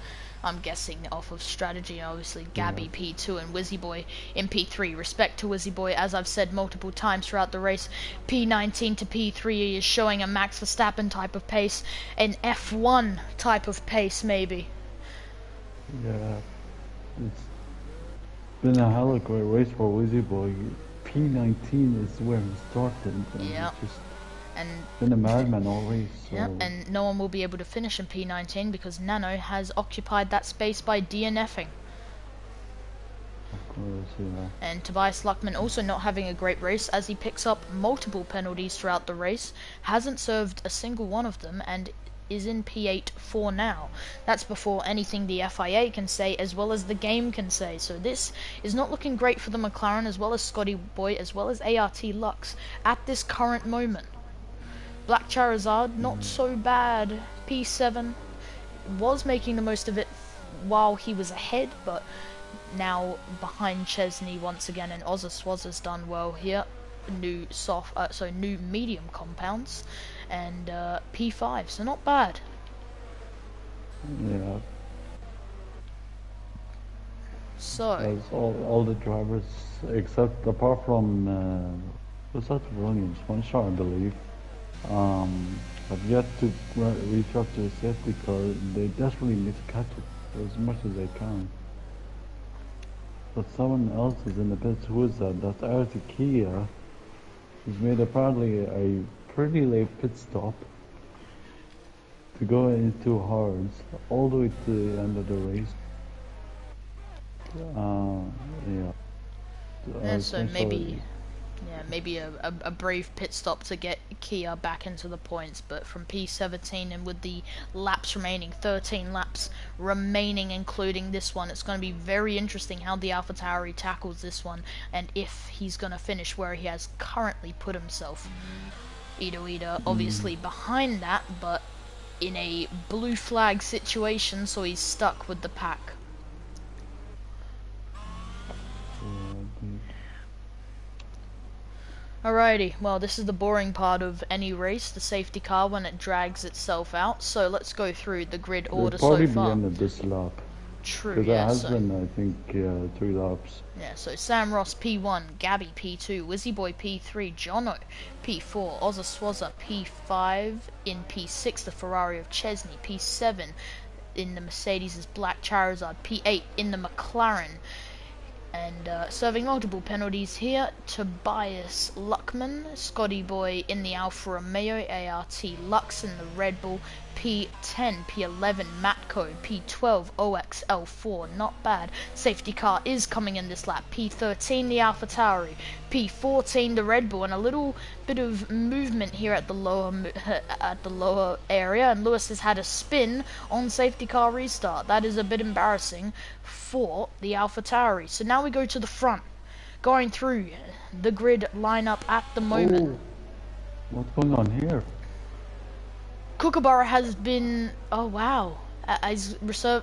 S1: I'm guessing off of strategy, obviously Gabby
S2: Yeah.
S1: P2 and Wizzyboy in P3. Respect to Wizzyboy, as I've said multiple times throughout the race, P19 to P3 is showing a Max Verstappen type of pace, an F1 type of pace maybe.
S2: Yeah. It's been a hell of a great race for Wizzyboy. P19 is where he started, and
S1: Yeah.
S2: it's just
S1: And
S2: been a madman all race. So.
S1: yeah, and no one will be able to finish in P19 because Nano has occupied that space by DNFing.
S2: Of course, yeah.
S1: And Tobias Luckman also not having a great race as he picks up multiple penalties throughout the race, hasn't served a single one of them, and is in P8 for now. That's before anything the FIA can say as well as the game can say. So this is not looking great for the McLaren as well as Scotty Boy as well as ART Lux at this current moment. Black Charizard, not so bad. P7 was making the most of it while he was ahead, but now behind Chesney once again, and Swazza's done well here. New new medium compounds, and P5, so not bad.
S2: Yeah.
S1: So
S2: As all the drivers, except apart from what's that Williams, one shot I believe, have yet to reach up to the safety car. They desperately need to catch it as much as they can. But someone else is in the pits. Who is that? That's Artie Kia. He's made apparently a pretty late pit stop to go into hards all the way to the end of the race. Yeah.
S1: so maybe a brave pit stop to get Kia back into the points, but from P17 and with the laps remaining, 13 laps remaining including this one, it's going to be very interesting how the AlphaTauri tackles this one and if he's going to finish where he has currently put himself. Ida obviously behind that, but in a blue flag situation, so he's stuck with the pack. Alrighty, well this is the boring part of any race, the safety car when it drags itself out, so let's go through the grid order so far.
S2: It'll probably be end of this lap.
S1: True,
S2: because
S1: yeah.
S2: it has been, I think, 3 laps.
S1: Yeah, so Sam Ross P1, Gabby P2, Wizzyboy P3, Jono P4, Swazza P5, in P6 the Ferrari of Chesney, P7 in the Mercedes is Black Charizard, P8 in the McLaren. And serving multiple penalties here, Tobias Luckman, Scotty Boy in the Alfa Romeo, ART Lux in the Red Bull, P10, P11 Matco, P12 OXL4, not bad. Safety car is coming in this lap, P13 the AlphaTauri, P14 the Red Bull, and a little bit of movement here at the lower area, and Lewis has had a spin on safety car restart. That is a bit embarrassing for the AlphaTauri. So now we go to the front, going through the grid lineup at the moment.
S2: Oh, what's going on here?
S1: Kookaburra has been... Oh, wow. As reserve...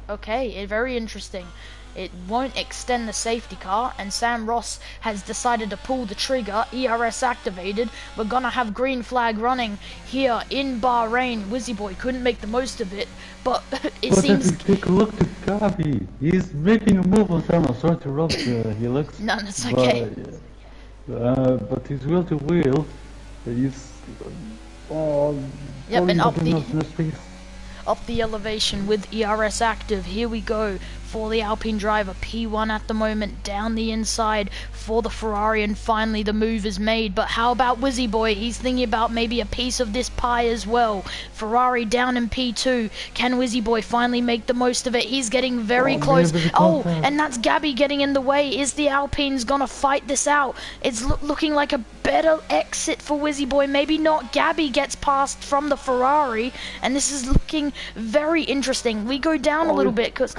S1: Okay, very interesting. It won't extend the safety car, and Sam Ross has decided to pull the trigger. ERS activated. We're gonna have green flag running here in Bahrain. Wizzyboy couldn't make the most of it, but it
S2: But if
S1: seems...
S2: you take a look at Gabi, he's making a move on camera. Sorry to interrupt, Helix.
S1: No, that's okay.
S2: But his wheel to wheel, he's
S1: Yep,
S2: probably
S1: and
S2: not enough in the space.
S1: up the elevation with ERS active. Here we go for the Alpine driver. P1 at the moment, down the inside for the Ferrari, and finally the move is made. But how about Wizzyboy? He's thinking about maybe a piece of this pie as well. Ferrari down in P2. Can Wizzyboy finally make the most of it? He's getting very close. Oh, and that's Gabi getting in the way. Is the Alpines gonna fight this out? It's looking like a better exit for Wizzyboy. Maybe not. Gabi gets past from the Ferrari, and this is looking very interesting. We go down a little bit because...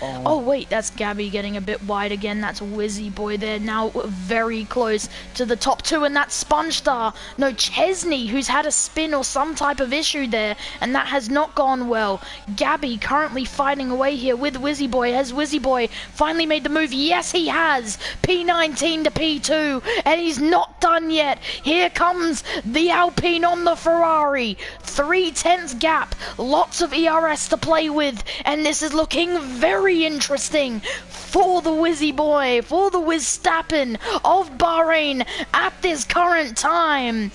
S1: Oh wait, that's Gabi getting a bit wide again. That's Wizzyboy there now, very close to the top two, and that's Sponge Star. No, Chesney, who's had a spin or some type of issue there, and that has not gone well. Gabi currently fighting away here with Wizzyboy. Has Wizzyboy finally made the move? Yes, he has. P19 to P2, and he's not done yet. Here comes the Alpine on the Ferrari. 3/10 gap, lots of ERS to play with, and this is looking very interesting for the Wizzyboy, for the Wizstappen of Bahrain at this current time.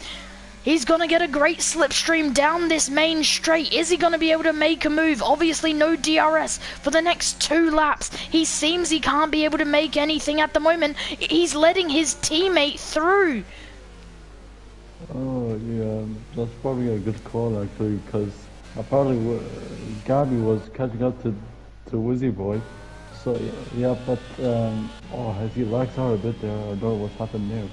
S1: He's going to get a great slipstream down this main straight. Is he going to be able to make a move? Obviously no DRS for the next 2 laps. He seems he can't be able to make anything at the moment. He's letting his teammate through.
S2: Oh yeah, that's probably a good call actually, because apparently Gabi was catching up to Wizzyboy. So yeah, but has he lagged out a bit there? I don't know what's happened there.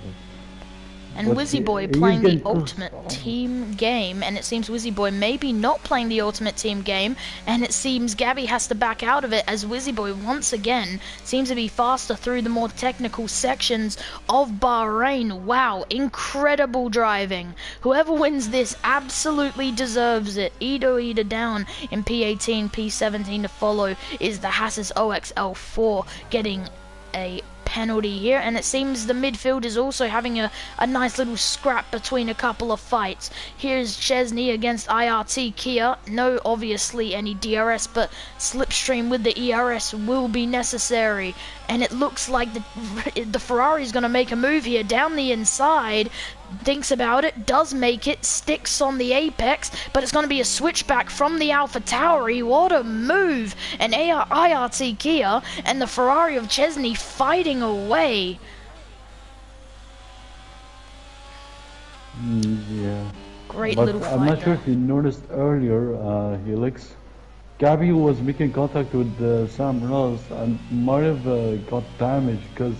S1: And Wizzyboy playing the ultimate team game, and it seems Wizzyboy maybe not playing the ultimate team game, and it seems Gabi has to back out of it as Wizzyboy once again seems to be faster through the more technical sections of Bahrain. Wow, incredible driving. Whoever wins this absolutely deserves it. Ida down in P18, P17 to follow is the Hassis OXL4 getting a penalty here, and it seems the midfield is also having a nice little scrap between a couple of fights. Here's Chesney against IRT Kia. No, obviously any DRS, but slipstream with the ERS will be necessary, and it looks like the Ferrari is going to make a move here down the inside. Thinks about it, does make it, sticks on the apex, but it's going to be a switchback from the Alpha Tauri. What a move! An IRT Kia and the Ferrari of Chesney fighting away.
S2: Yeah.
S1: Great
S2: But
S1: little fight.
S2: I'm not sure if you noticed earlier, Helix. Gabi was making contact with Sam Ross and might have got damaged because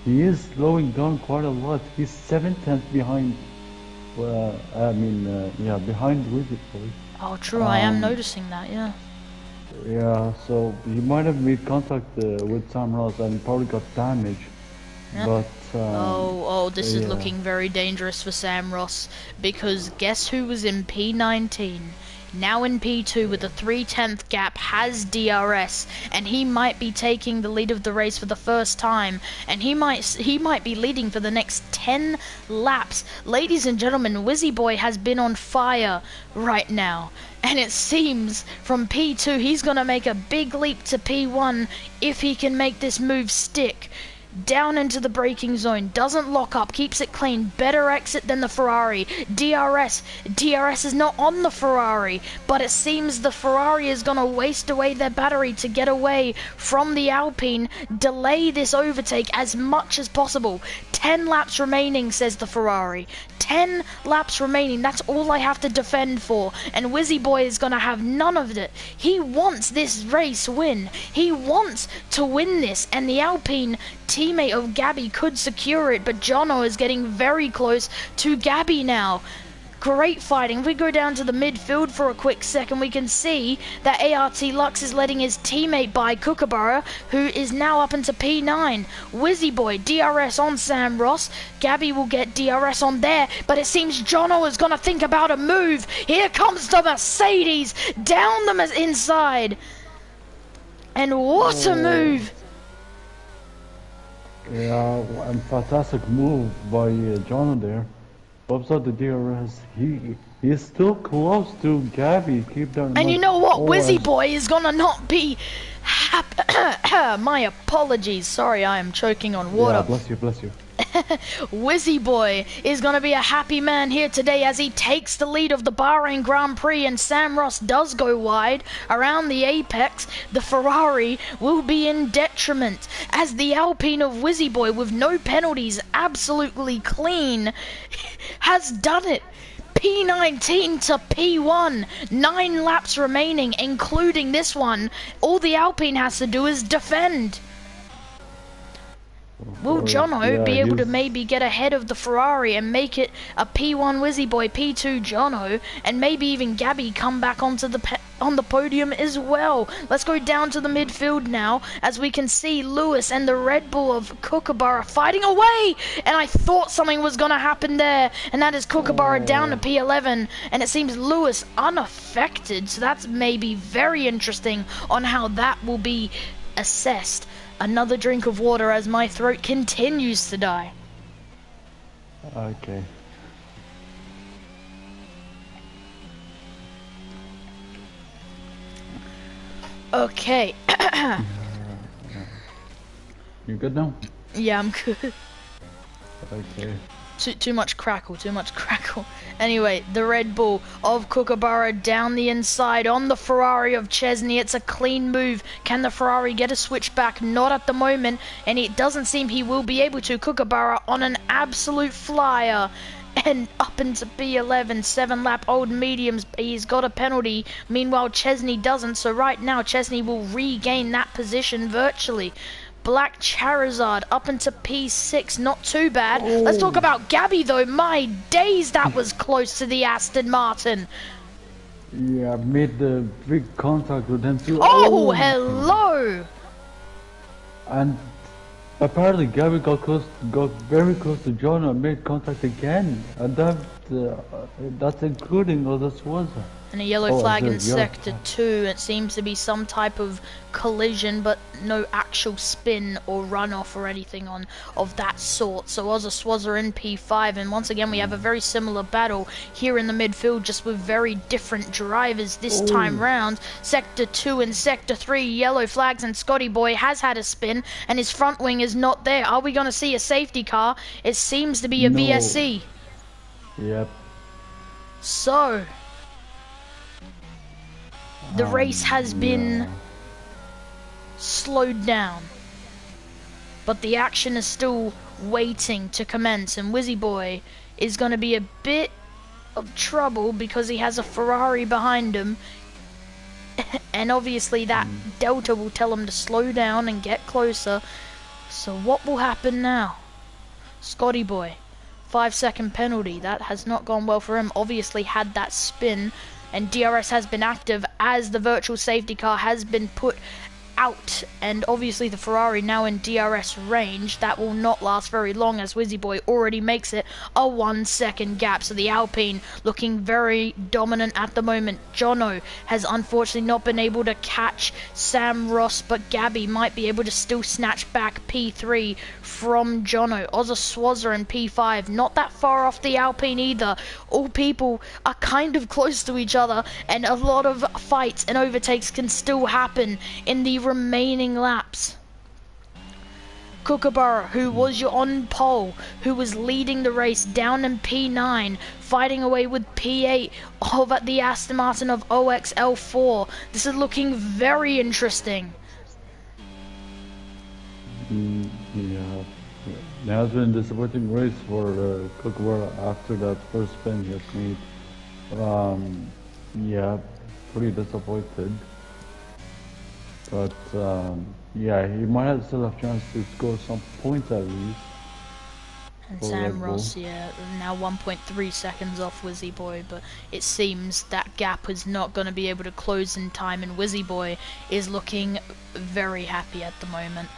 S2: he is slowing down quite a lot. He's 7/10 behind. Behind Wizzyboy.
S1: Oh, true. I am noticing that. Yeah.
S2: Yeah. So he might have made contact with Sam Ross and probably got damaged.
S1: Yeah.
S2: But
S1: this is looking very dangerous for Sam Ross, because guess who was in P19? Now in P2 with a 3/10 gap, has DRS, and he might be taking the lead of the race for the first time, and he might be leading for the next 10 laps. Ladies and gentlemen, Wizzyboy has been on fire right now, and it seems from P2 he's gonna make a big leap to P1 if he can make this move stick. Down into the braking zone, doesn't lock up, keeps it clean, better exit than the Ferrari. DRS is not on the Ferrari, but it seems the Ferrari is gonna waste away their battery to get away from the Alpine, delay this overtake as much as possible. 10 laps remaining, says the Ferrari. 10 laps remaining, that's all I have to defend for, and Wizzyboy is gonna have none of it. He wants this race win. He wants to win this, and the Alpine teammate of Gabi could secure it, but Jono is getting very close to Gabi now. Great fighting. If we go down to the midfield for a quick second, we can see that ART Lux is letting his teammate by Kookaburra, who is now up into P9. Wizzyboy, DRS on Sam Ross. Gabby will get DRS on there, but it seems Jono is going to think about a move. Here comes the Mercedes down the inside. And what a move!
S2: Yeah, and fantastic move by John there. Pops out the DRS. He's still close to Gabby. Keep that in mind.
S1: And you know what? Wizzyboy is gonna not be happy. My apologies. Sorry, I am choking on water.
S2: Yeah, bless you, bless you.
S1: Wizzyboy is going to be a happy man here today as he takes the lead of the Bahrain Grand Prix, and Sam Ross does go wide around the apex. The Ferrari will be in detriment as the Alpine of Wizzyboy, with no penalties, absolutely clean, has done it. P19 to P1, 9 laps remaining, including this one. All the Alpine has to do is defend. Will Jono be able to maybe get ahead of the Ferrari and make it a P1 Wizzyboy, P2 Jono, and maybe even Gabby come back onto on the podium as well? Let's go down to the midfield now, as we can see Lewis and the Red Bull of Kookaburra fighting away, and I thought something was going to happen there, and that is Kookaburra down to P11, and it seems Lewis unaffected, so that's maybe very interesting on how that will be assessed. Another drink of water as my throat continues to die.
S2: Okay.
S1: Okay.
S2: You good now?
S1: Yeah, I'm good.
S2: Okay.
S1: Too much crackle, too much crackle. Anyway, the Red Bull of Kookaburra down the inside on the Ferrari of Chesney. It's a clean move. Can the Ferrari get a switch back? Not at the moment, and it doesn't seem he will be able to. Kookaburra on an absolute flyer. And up into B11, 7-lap old mediums. He's got a penalty. Meanwhile, Chesney doesn't. So right now, Chesney will regain that position virtually. Black Charizard up into P6, not too bad. Let's talk about Gabby though. My days, that was close to the Aston Martin.
S2: Yeah, I made the big contact with him too.
S1: Oh, hello!
S2: And apparently Gabby got very close to John and made contact again. And that's including others was.
S1: And a yellow flag in Sector 2. It seems to be some type of collision, but no actual spin or runoff or anything of that sort. So Swazza in P5, and once again we have a very similar battle here in the midfield, just with very different drivers this time round. Sector 2 and Sector 3, yellow flags, and Scotty Boy has had a spin, and his front wing is not there. Are we going to see a safety car? It seems to be a VSC.
S2: Yep.
S1: So the race has been slowed down, but the action is still waiting to commence, and Wizzyboy is going to be a bit of trouble because he has a Ferrari behind him, and obviously that Delta will tell him to slow down and get closer. So what will happen now? Scotty Boy, 5-second penalty. That has not gone well for him. Obviously had that spin, and DRS has been active as the virtual safety car has been put out, and obviously the Ferrari now in DRS range. That will not last very long, as Wizzyboy already makes it a 1-second gap. So the Alpine looking very dominant at the moment. Jono has unfortunately not been able to catch Sam Ross, but Gabby might be able to still snatch back P3 from Jono. Swazza in P5, not that far off the Alpine either. All people are kind of close to each other, and a lot of fights and overtakes can still happen in the remaining laps. Kookaburra, who was your on pole, who was leading the race, down in P9, fighting away with P8 of the Aston Martin of OXL4. This is looking very interesting.
S2: Yeah, it has been a disappointing race for Kookaburra after that first spin he has made. Yeah, pretty disappointed. But yeah, he might still have a chance to score some points at least.
S1: And
S2: for
S1: Sam
S2: Red Bull.
S1: Ross, yeah, now 1.3 seconds off Wizzyboy, but it seems that gap is not going to be able to close in time, and Wizzyboy is looking very happy at the moment.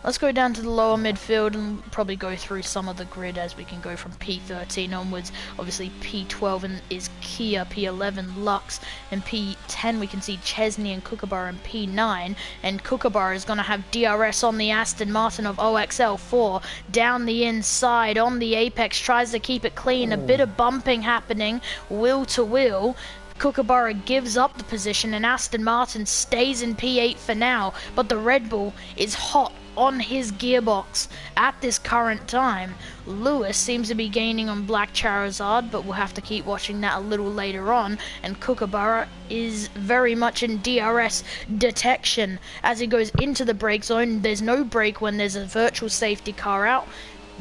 S1: Let's go down to the lower midfield and probably go through some of the grid as we can go from P13 onwards. Obviously P12 is Kia, P11 Lux, and P10 we can see Chesney and Kookaburra, and P9, and Kookaburra is going to have DRS on the Aston Martin of OXL4 down the inside on the apex, tries to keep it clean, a bit of bumping happening, wheel to wheel. Kookaburra gives up the position and Aston Martin stays in P8 for now, but the Red Bull is hot on his gearbox at this current time. Lewis seems to be gaining on Black Charizard, but we'll have to keep watching that a little later on, and Kookaburra is very much in DRS detection as he goes into the brake zone. There's no brake when there's a virtual safety car out.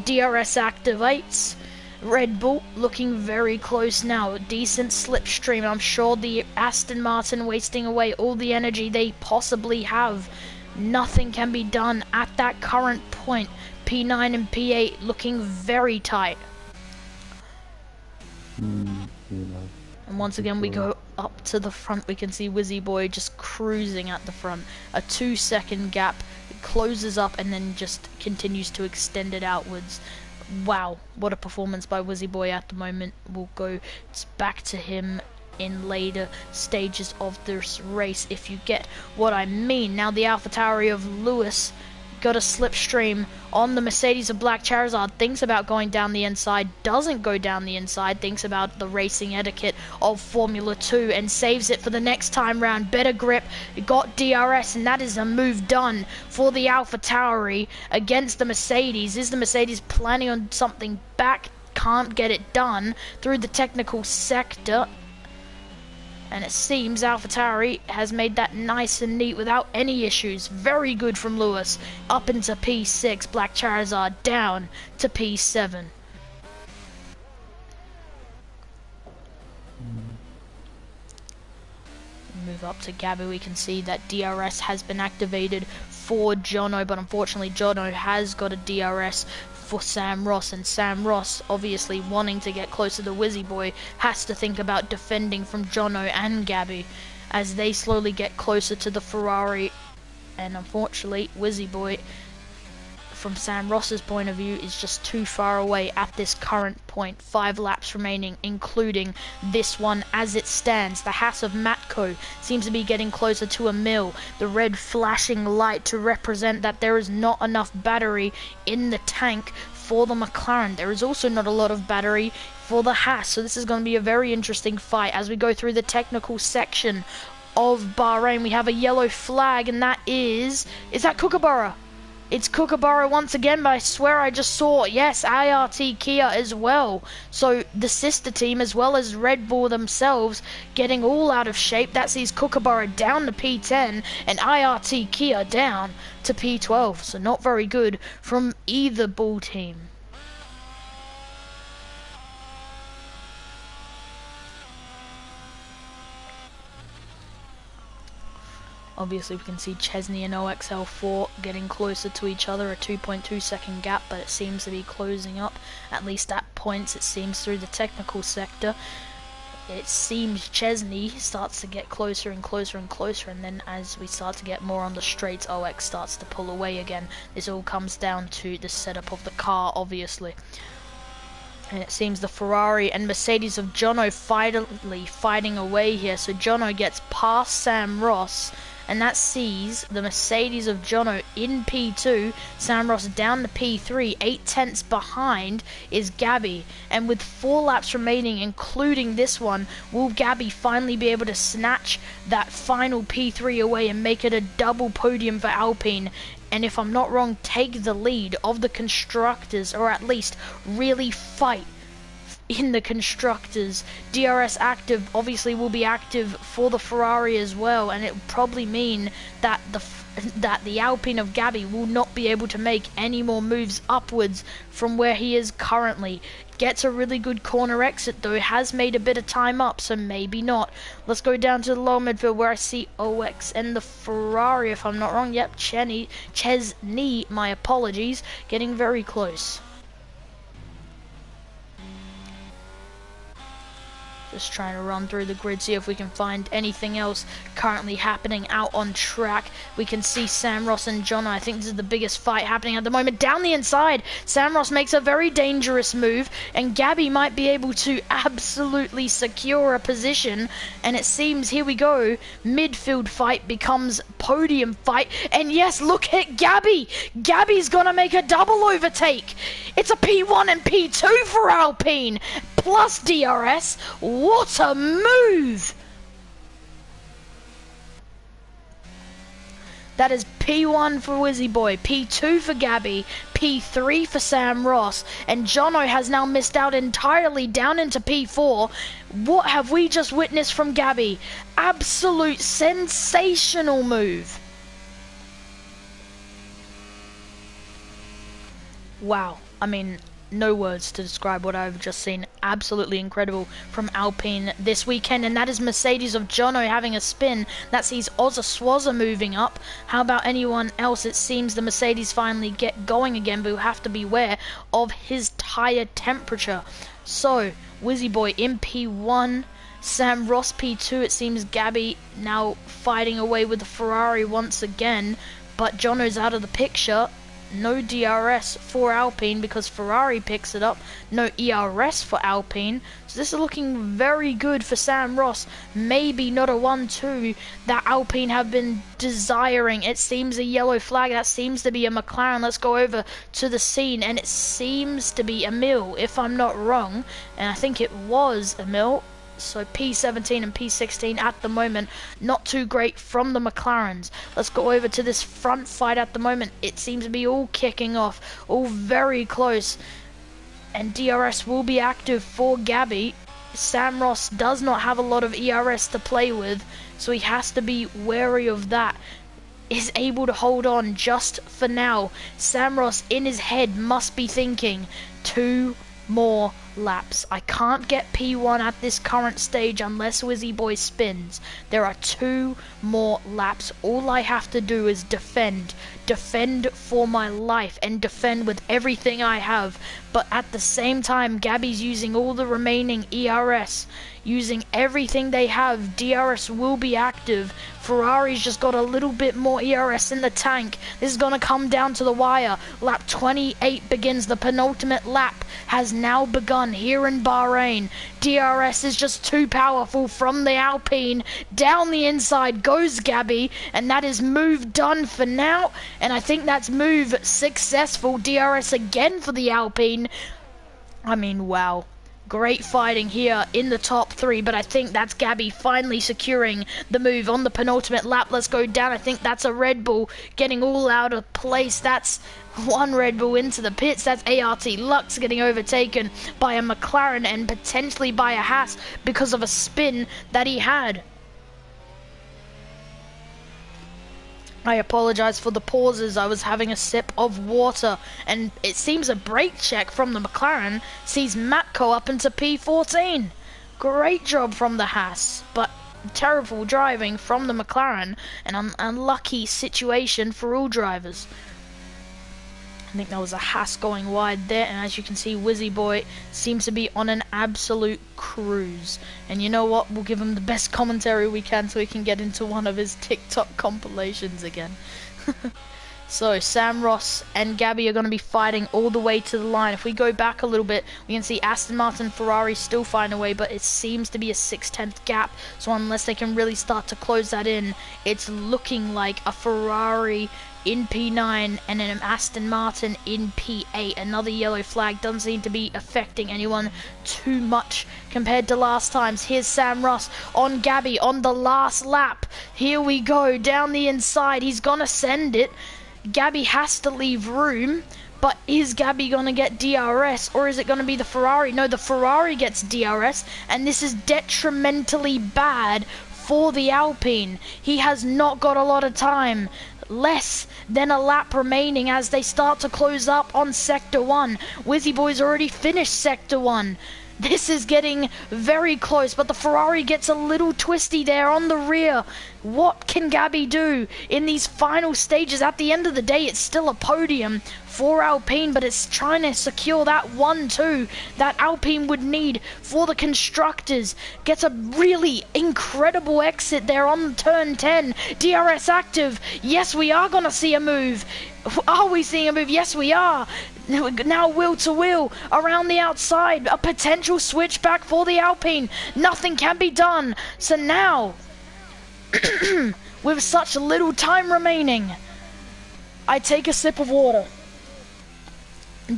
S1: DRS activates. Red Bull looking very close now. Decent slipstream. I'm sure the Aston Martin wasting away all the energy they possibly have. Nothing can be done at that current point. P9 and P8 looking very tight. And once again we go up to the front. We can see Wizzyboy just cruising at the front. A 2-second gap. It closes up and then just continues to extend it outwards. Wow, what a performance by Wizzyboy at the moment. We'll go back to him in later stages of this race, if you get what I mean. Now the AlphaTauri of Lewis got a slipstream on the Mercedes of Black Charizard, thinks about going down the inside, doesn't go down the inside, thinks about the racing etiquette of Formula 2 and saves it for the next time round. Better grip, got DRS, and that is a move done for the AlphaTauri against the Mercedes. Is the Mercedes planning on something back? Can't get it done through the technical sector. And it seems AlphaTauri has made that nice and neat without any issues. Very good from Lewis. Up into P6. Black Charizard down to P7. Move up to Gabby. We can see that DRS has been activated for Jono, but unfortunately Jono has got a DRS for Sam Ross, and Sam Ross, obviously wanting to get closer to Wizzyboy, has to think about defending from Jono and Gabby as they slowly get closer to the Ferrari. And unfortunately Wizzyboy, from Sam Ross's point of view, is just too far away at this current point. 5 laps remaining, including this one as it stands. The Haas of Matko seems to be getting closer to a mill. The red flashing light to represent that there is not enough battery in the tank for the McLaren. There is also not a lot of battery for the Haas, so this is going to be a very interesting fight as we go through the technical section of Bahrain. We have a yellow flag, and that is that Kookaburra? It's Kookaburra once again, but I swear I just saw, yes, IRT Kia as well. So the sister team, as well as Red Bull themselves, getting all out of shape. That sees Kookaburra down to P10 and IRT Kia down to P12. So not very good from either Bull team. Obviously we can see Chesney and OXL4 getting closer to each other, a 2.2 second gap, but it seems to be closing up, at least at points it seems, through the technical sector. It seems Chesney starts to get closer and closer and closer, and then as we start to get more on the straights, OX starts to pull away again. This all comes down to the setup of the car, obviously. And it seems the Ferrari and Mercedes of Jono finally fighting away here. So Jono gets past Sam Ross, and that sees the Mercedes of Jono in P2, Sam Ross down to P3, 8 tenths behind is Gabby. And with 4 laps remaining, including this one, will Gabby finally be able to snatch that final P3 away and make it a double podium for Alpine? And if I'm not wrong, take the lead of the constructors, or at least really fight in the constructors. DRS active obviously will be active for the Ferrari as well, and it will probably mean that the Alpine of Gabby will not be able to make any more moves upwards from where he is currently. Gets a really good corner exit though, has made a bit of time up, so maybe not. Let's go down to the lower midfield where I see OX and the Ferrari, if I'm not wrong. Yep, Chesney, my apologies, getting very close. Just trying to run through the grid, see if we can find anything else currently happening out on track. We can see Sam Ross and John. I think this is the biggest fight happening at the moment. Down the inside, Sam Ross makes a very dangerous move, and Gabby might be able to absolutely secure a position. And it seems, here we go, midfield fight becomes podium fight. And yes, look at Gabby. Gabby's gonna make a double overtake. It's a P1 and P2 for Alpine, plus DRS. What a move! That is P1 for Wizzyboy, P2 for Gabby, P3 for Sam Ross, and Jono has now missed out entirely down into P4. What have we just witnessed from Gabby? Absolute sensational move. Wow, I mean, no words to describe what I've just seen. Absolutely incredible from Alpine this weekend, and that is Mercedes of Jono having a spin. That sees Ozza Swazza moving up. How about anyone else? It seems the Mercedes finally get going again, but we'll have to beware of his tyre temperature. So, Wizzyboy in P1, Sam Ross P2. It seems Gabby now fighting away with the Ferrari once again, but Jono's out of the picture. No DRS for Alpine because Ferrari picks it up. No ERS for Alpine. So this is looking very good for Sam Ross. Maybe not a 1-2 that Alpine have been desiring. It seems a yellow flag. That seems to be a McLaren. Let's go over to the scene. And it seems to be Emil, if I'm not wrong. And I think it was Emil. So P17 and P16 at the moment, not too great from the McLarens. Let's go over to this front fight at the moment. It seems to be all kicking off, all very close. And DRS will be active for Gabby. Sam Ross does not have a lot of ERS to play with, so he has to be wary of that. Is able to hold on just for now. Sam Ross in his head must be thinking 2 more laps. I can't get P1 at this current stage unless Wizzyboy spins. There are 2 more laps. All I have to do is defend for my life and defend with everything I have. But at the same time, Gabby's using all the remaining ERS, using everything they have. DRS will be active. Ferrari's just got a little bit more ERS in the tank. This is going to come down to the wire. Lap 28 begins. The penultimate lap has now begun here in Bahrain. DRS is just too powerful from the Alpine. Down the inside goes Gabby, and that is move done for now. And I think that's move successful. DRS again for the Alpine. I mean, wow. Great fighting here in the top 3, but I think that's Gabby finally securing the move on the penultimate lap. Let's go down. I think that's a Red Bull getting all out of place. That's one Red Bull into the pits. That's ART Lux getting overtaken by a McLaren and potentially by a Haas because of a spin that he had. I apologize for the pauses. I was having a sip of water, and it seems a brake check from the McLaren sees Matko up into P14. Great job from the Haas, but terrible driving from the McLaren, and an unlucky situation for all drivers. I think that was a Haas going wide there, and as you can see, Wizzyboy seems to be on an absolute cruise. And you know what? We'll give him the best commentary we can so he can get into one of his TikTok compilations again. So, Sam Ross and Gabby are going to be fighting all the way to the line. If we go back a little bit, we can see Aston Martin, Ferrari still fighting away, but it seems to be a 6/10 gap. So unless they can really start to close that in, it's looking like a Ferrari in P9 and an Aston Martin in P8. Another yellow flag doesn't seem to be affecting anyone too much compared to last times. Here's Sam Ross on Gabby on the last lap. Here we go, down the inside. He's gonna send it. Gabby has to leave room, but is Gabby gonna get DRS, or is it gonna be the Ferrari? No, the Ferrari gets DRS, and this is detrimentally bad for the Alpine. He has not got a lot of time. Less than a lap remaining as they start to close up on Sector 1. Wizzyboy's already finished Sector 1. This is getting very close, but the Ferrari gets a little twisty there on the rear. What can Gabby do in these final stages? At the end of the day, it's still a podium for Alpine, but it's trying to secure that 1-2 that Alpine would need for the constructors. Gets a really incredible exit there on turn 10. DRS active. Yes, we are going to see a move. Are we seeing a move? Yes, we are. Now wheel to wheel around the outside, a potential switchback for the Alpine. Nothing can be done. So now, with such little time remaining, I take a sip of water.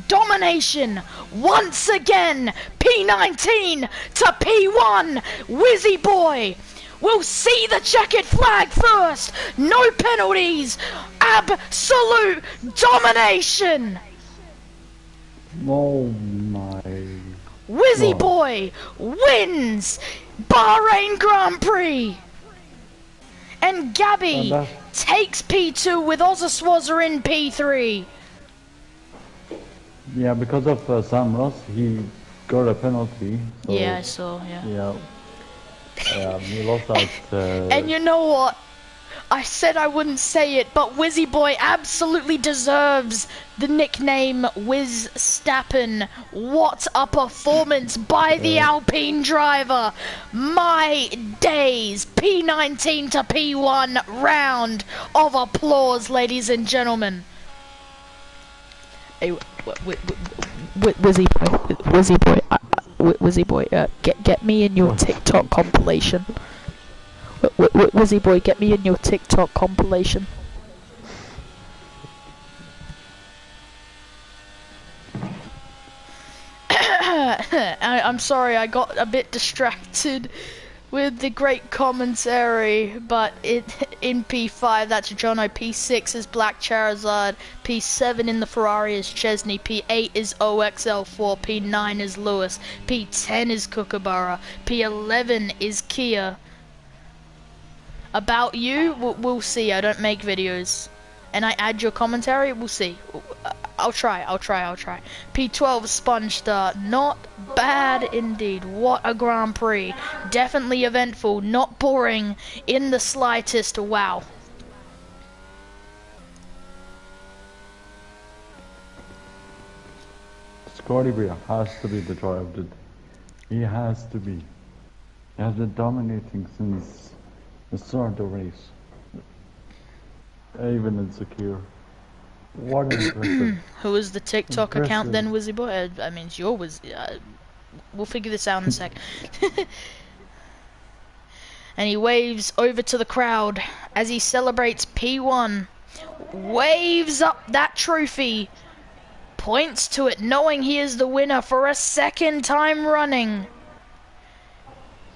S1: Domination once again. P19 to P1. Wizzyboy will see the checkered flag first. No penalties. Absolute domination.
S2: Oh my
S1: Wizzyboy wins Bahrain Grand Prix. And Gabby takes P2 with Ozaswaza in P3.
S2: Yeah, because of Sam Ross, he got a penalty. So,
S1: Yeah, I saw, yeah.
S2: Yeah, he lost that.
S1: And you know what? I said I wouldn't say it, but Wizzyboy absolutely deserves the nickname Wiz Stappen. What a performance by the Alpine driver. My days. P19 to P1 round of applause, ladies and gentlemen. Hey, Wizzyboy, get me in your TikTok compilation. Wizzyboy, get me in your TikTok compilation. I'm sorry, I got a bit distracted with the great commentary, but in P5 that's Jono, P6 is Black Charizard, P7 in the Ferrari is Chesney, P8 is OXL4, P9 is Lewis, P10 is Kookaburra, P11 is Kia. About you, we'll see. I don't make videos. And I add your commentary, we'll see. I'll try. P12 Sponge Star, not bad indeed. What a Grand Prix. Definitely eventful, not boring in the slightest. Wow.
S2: Scotty Beer has to be the driver of the day. He has to be. He has been dominating since the start of the race. Even insecure. What an impressive.
S1: Who is the TikTok account then, Wizzyboy? I mean, it's your we'll figure this out in a sec. And he waves over to the crowd as he celebrates P1. Waves up that trophy. Points to it, knowing he is the winner for a second time running.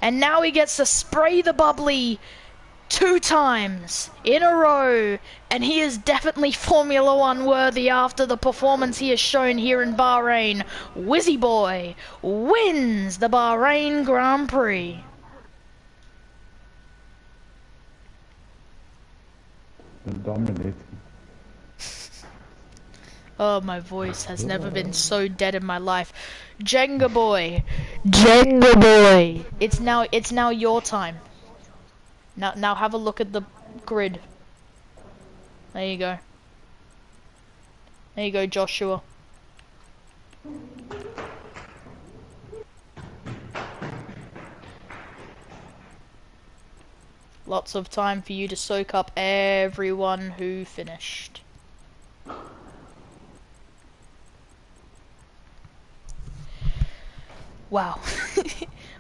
S1: And now he gets to spray the bubbly 2 times in a row, and he is definitely Formula One worthy after the performance he has shown here in Bahrain. Wizzyboy wins the Bahrain Grand Prix.
S2: Dominating.
S1: Oh, my voice has never been so dead in my life. Jenga boy, it's now your time. Now have a look at the grid. There you go. There you go, Joshua. Lots of time for you to soak up everyone who finished. Wow.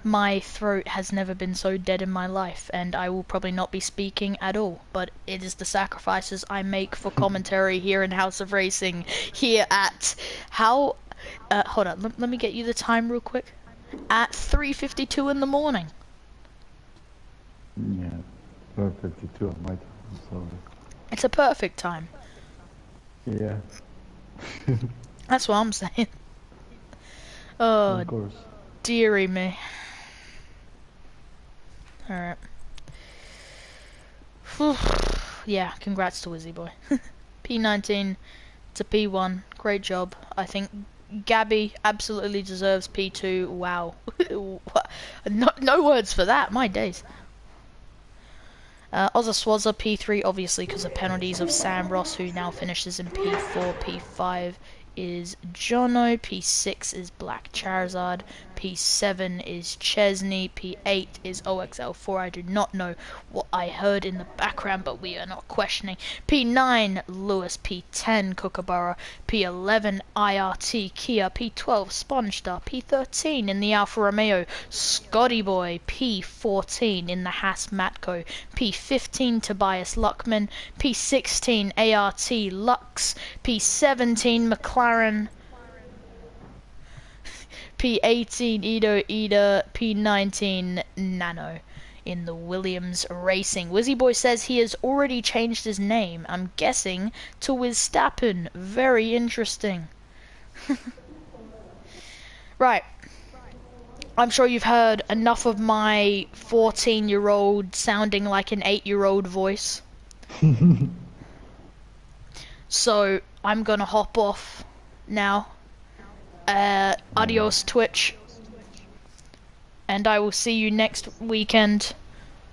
S1: My throat has never been so dead in my life, and I will probably not be speaking at all, but it is the sacrifices I make for commentary here in House of Racing, here at hold on, let me get you the time real quick. At 3:52 in the morning.
S2: Yeah, 4:52 at my time, so...
S1: It's a perfect time.
S2: Yeah.
S1: That's what I'm saying. Oh,
S2: of course.
S1: Dearie me. Alright. Yeah, congrats to Wizzyboy. P19 to P1, great job. I think Gabby absolutely deserves P2. Wow. No words for that, my days. Ozza Swazza P3, obviously because of penalties of Sam Ross, who now finishes in P4. P5 is Jono. P6 is Black Charizard. P7 is Chesney. P8 is OXL4. I do not know what I heard in the background, but we are not questioning. P9 Lewis. P10 Kookaburra. P11 IRT Kia. P12 Sponge Star. P13 in the Alfa Romeo Scotty Boy. P14 in the Haas Matco. P15 Tobias Luckman. P16 ART Lux. P17 McLaren. P18 Edo Ida. P19 Nano in the Williams Racing. Wizzyboy says he has already changed his name. I'm guessing to Wizstappen. Very interesting. Right. I'm sure you've heard enough of my 14-year-old sounding like an 8-year-old voice. So I'm gonna hop off now.
S2: Yeah.
S1: Adios, Twitch. And I will see you next weekend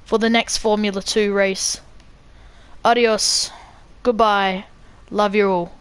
S1: for the next Formula 2 race. Adios. Goodbye. Love you all.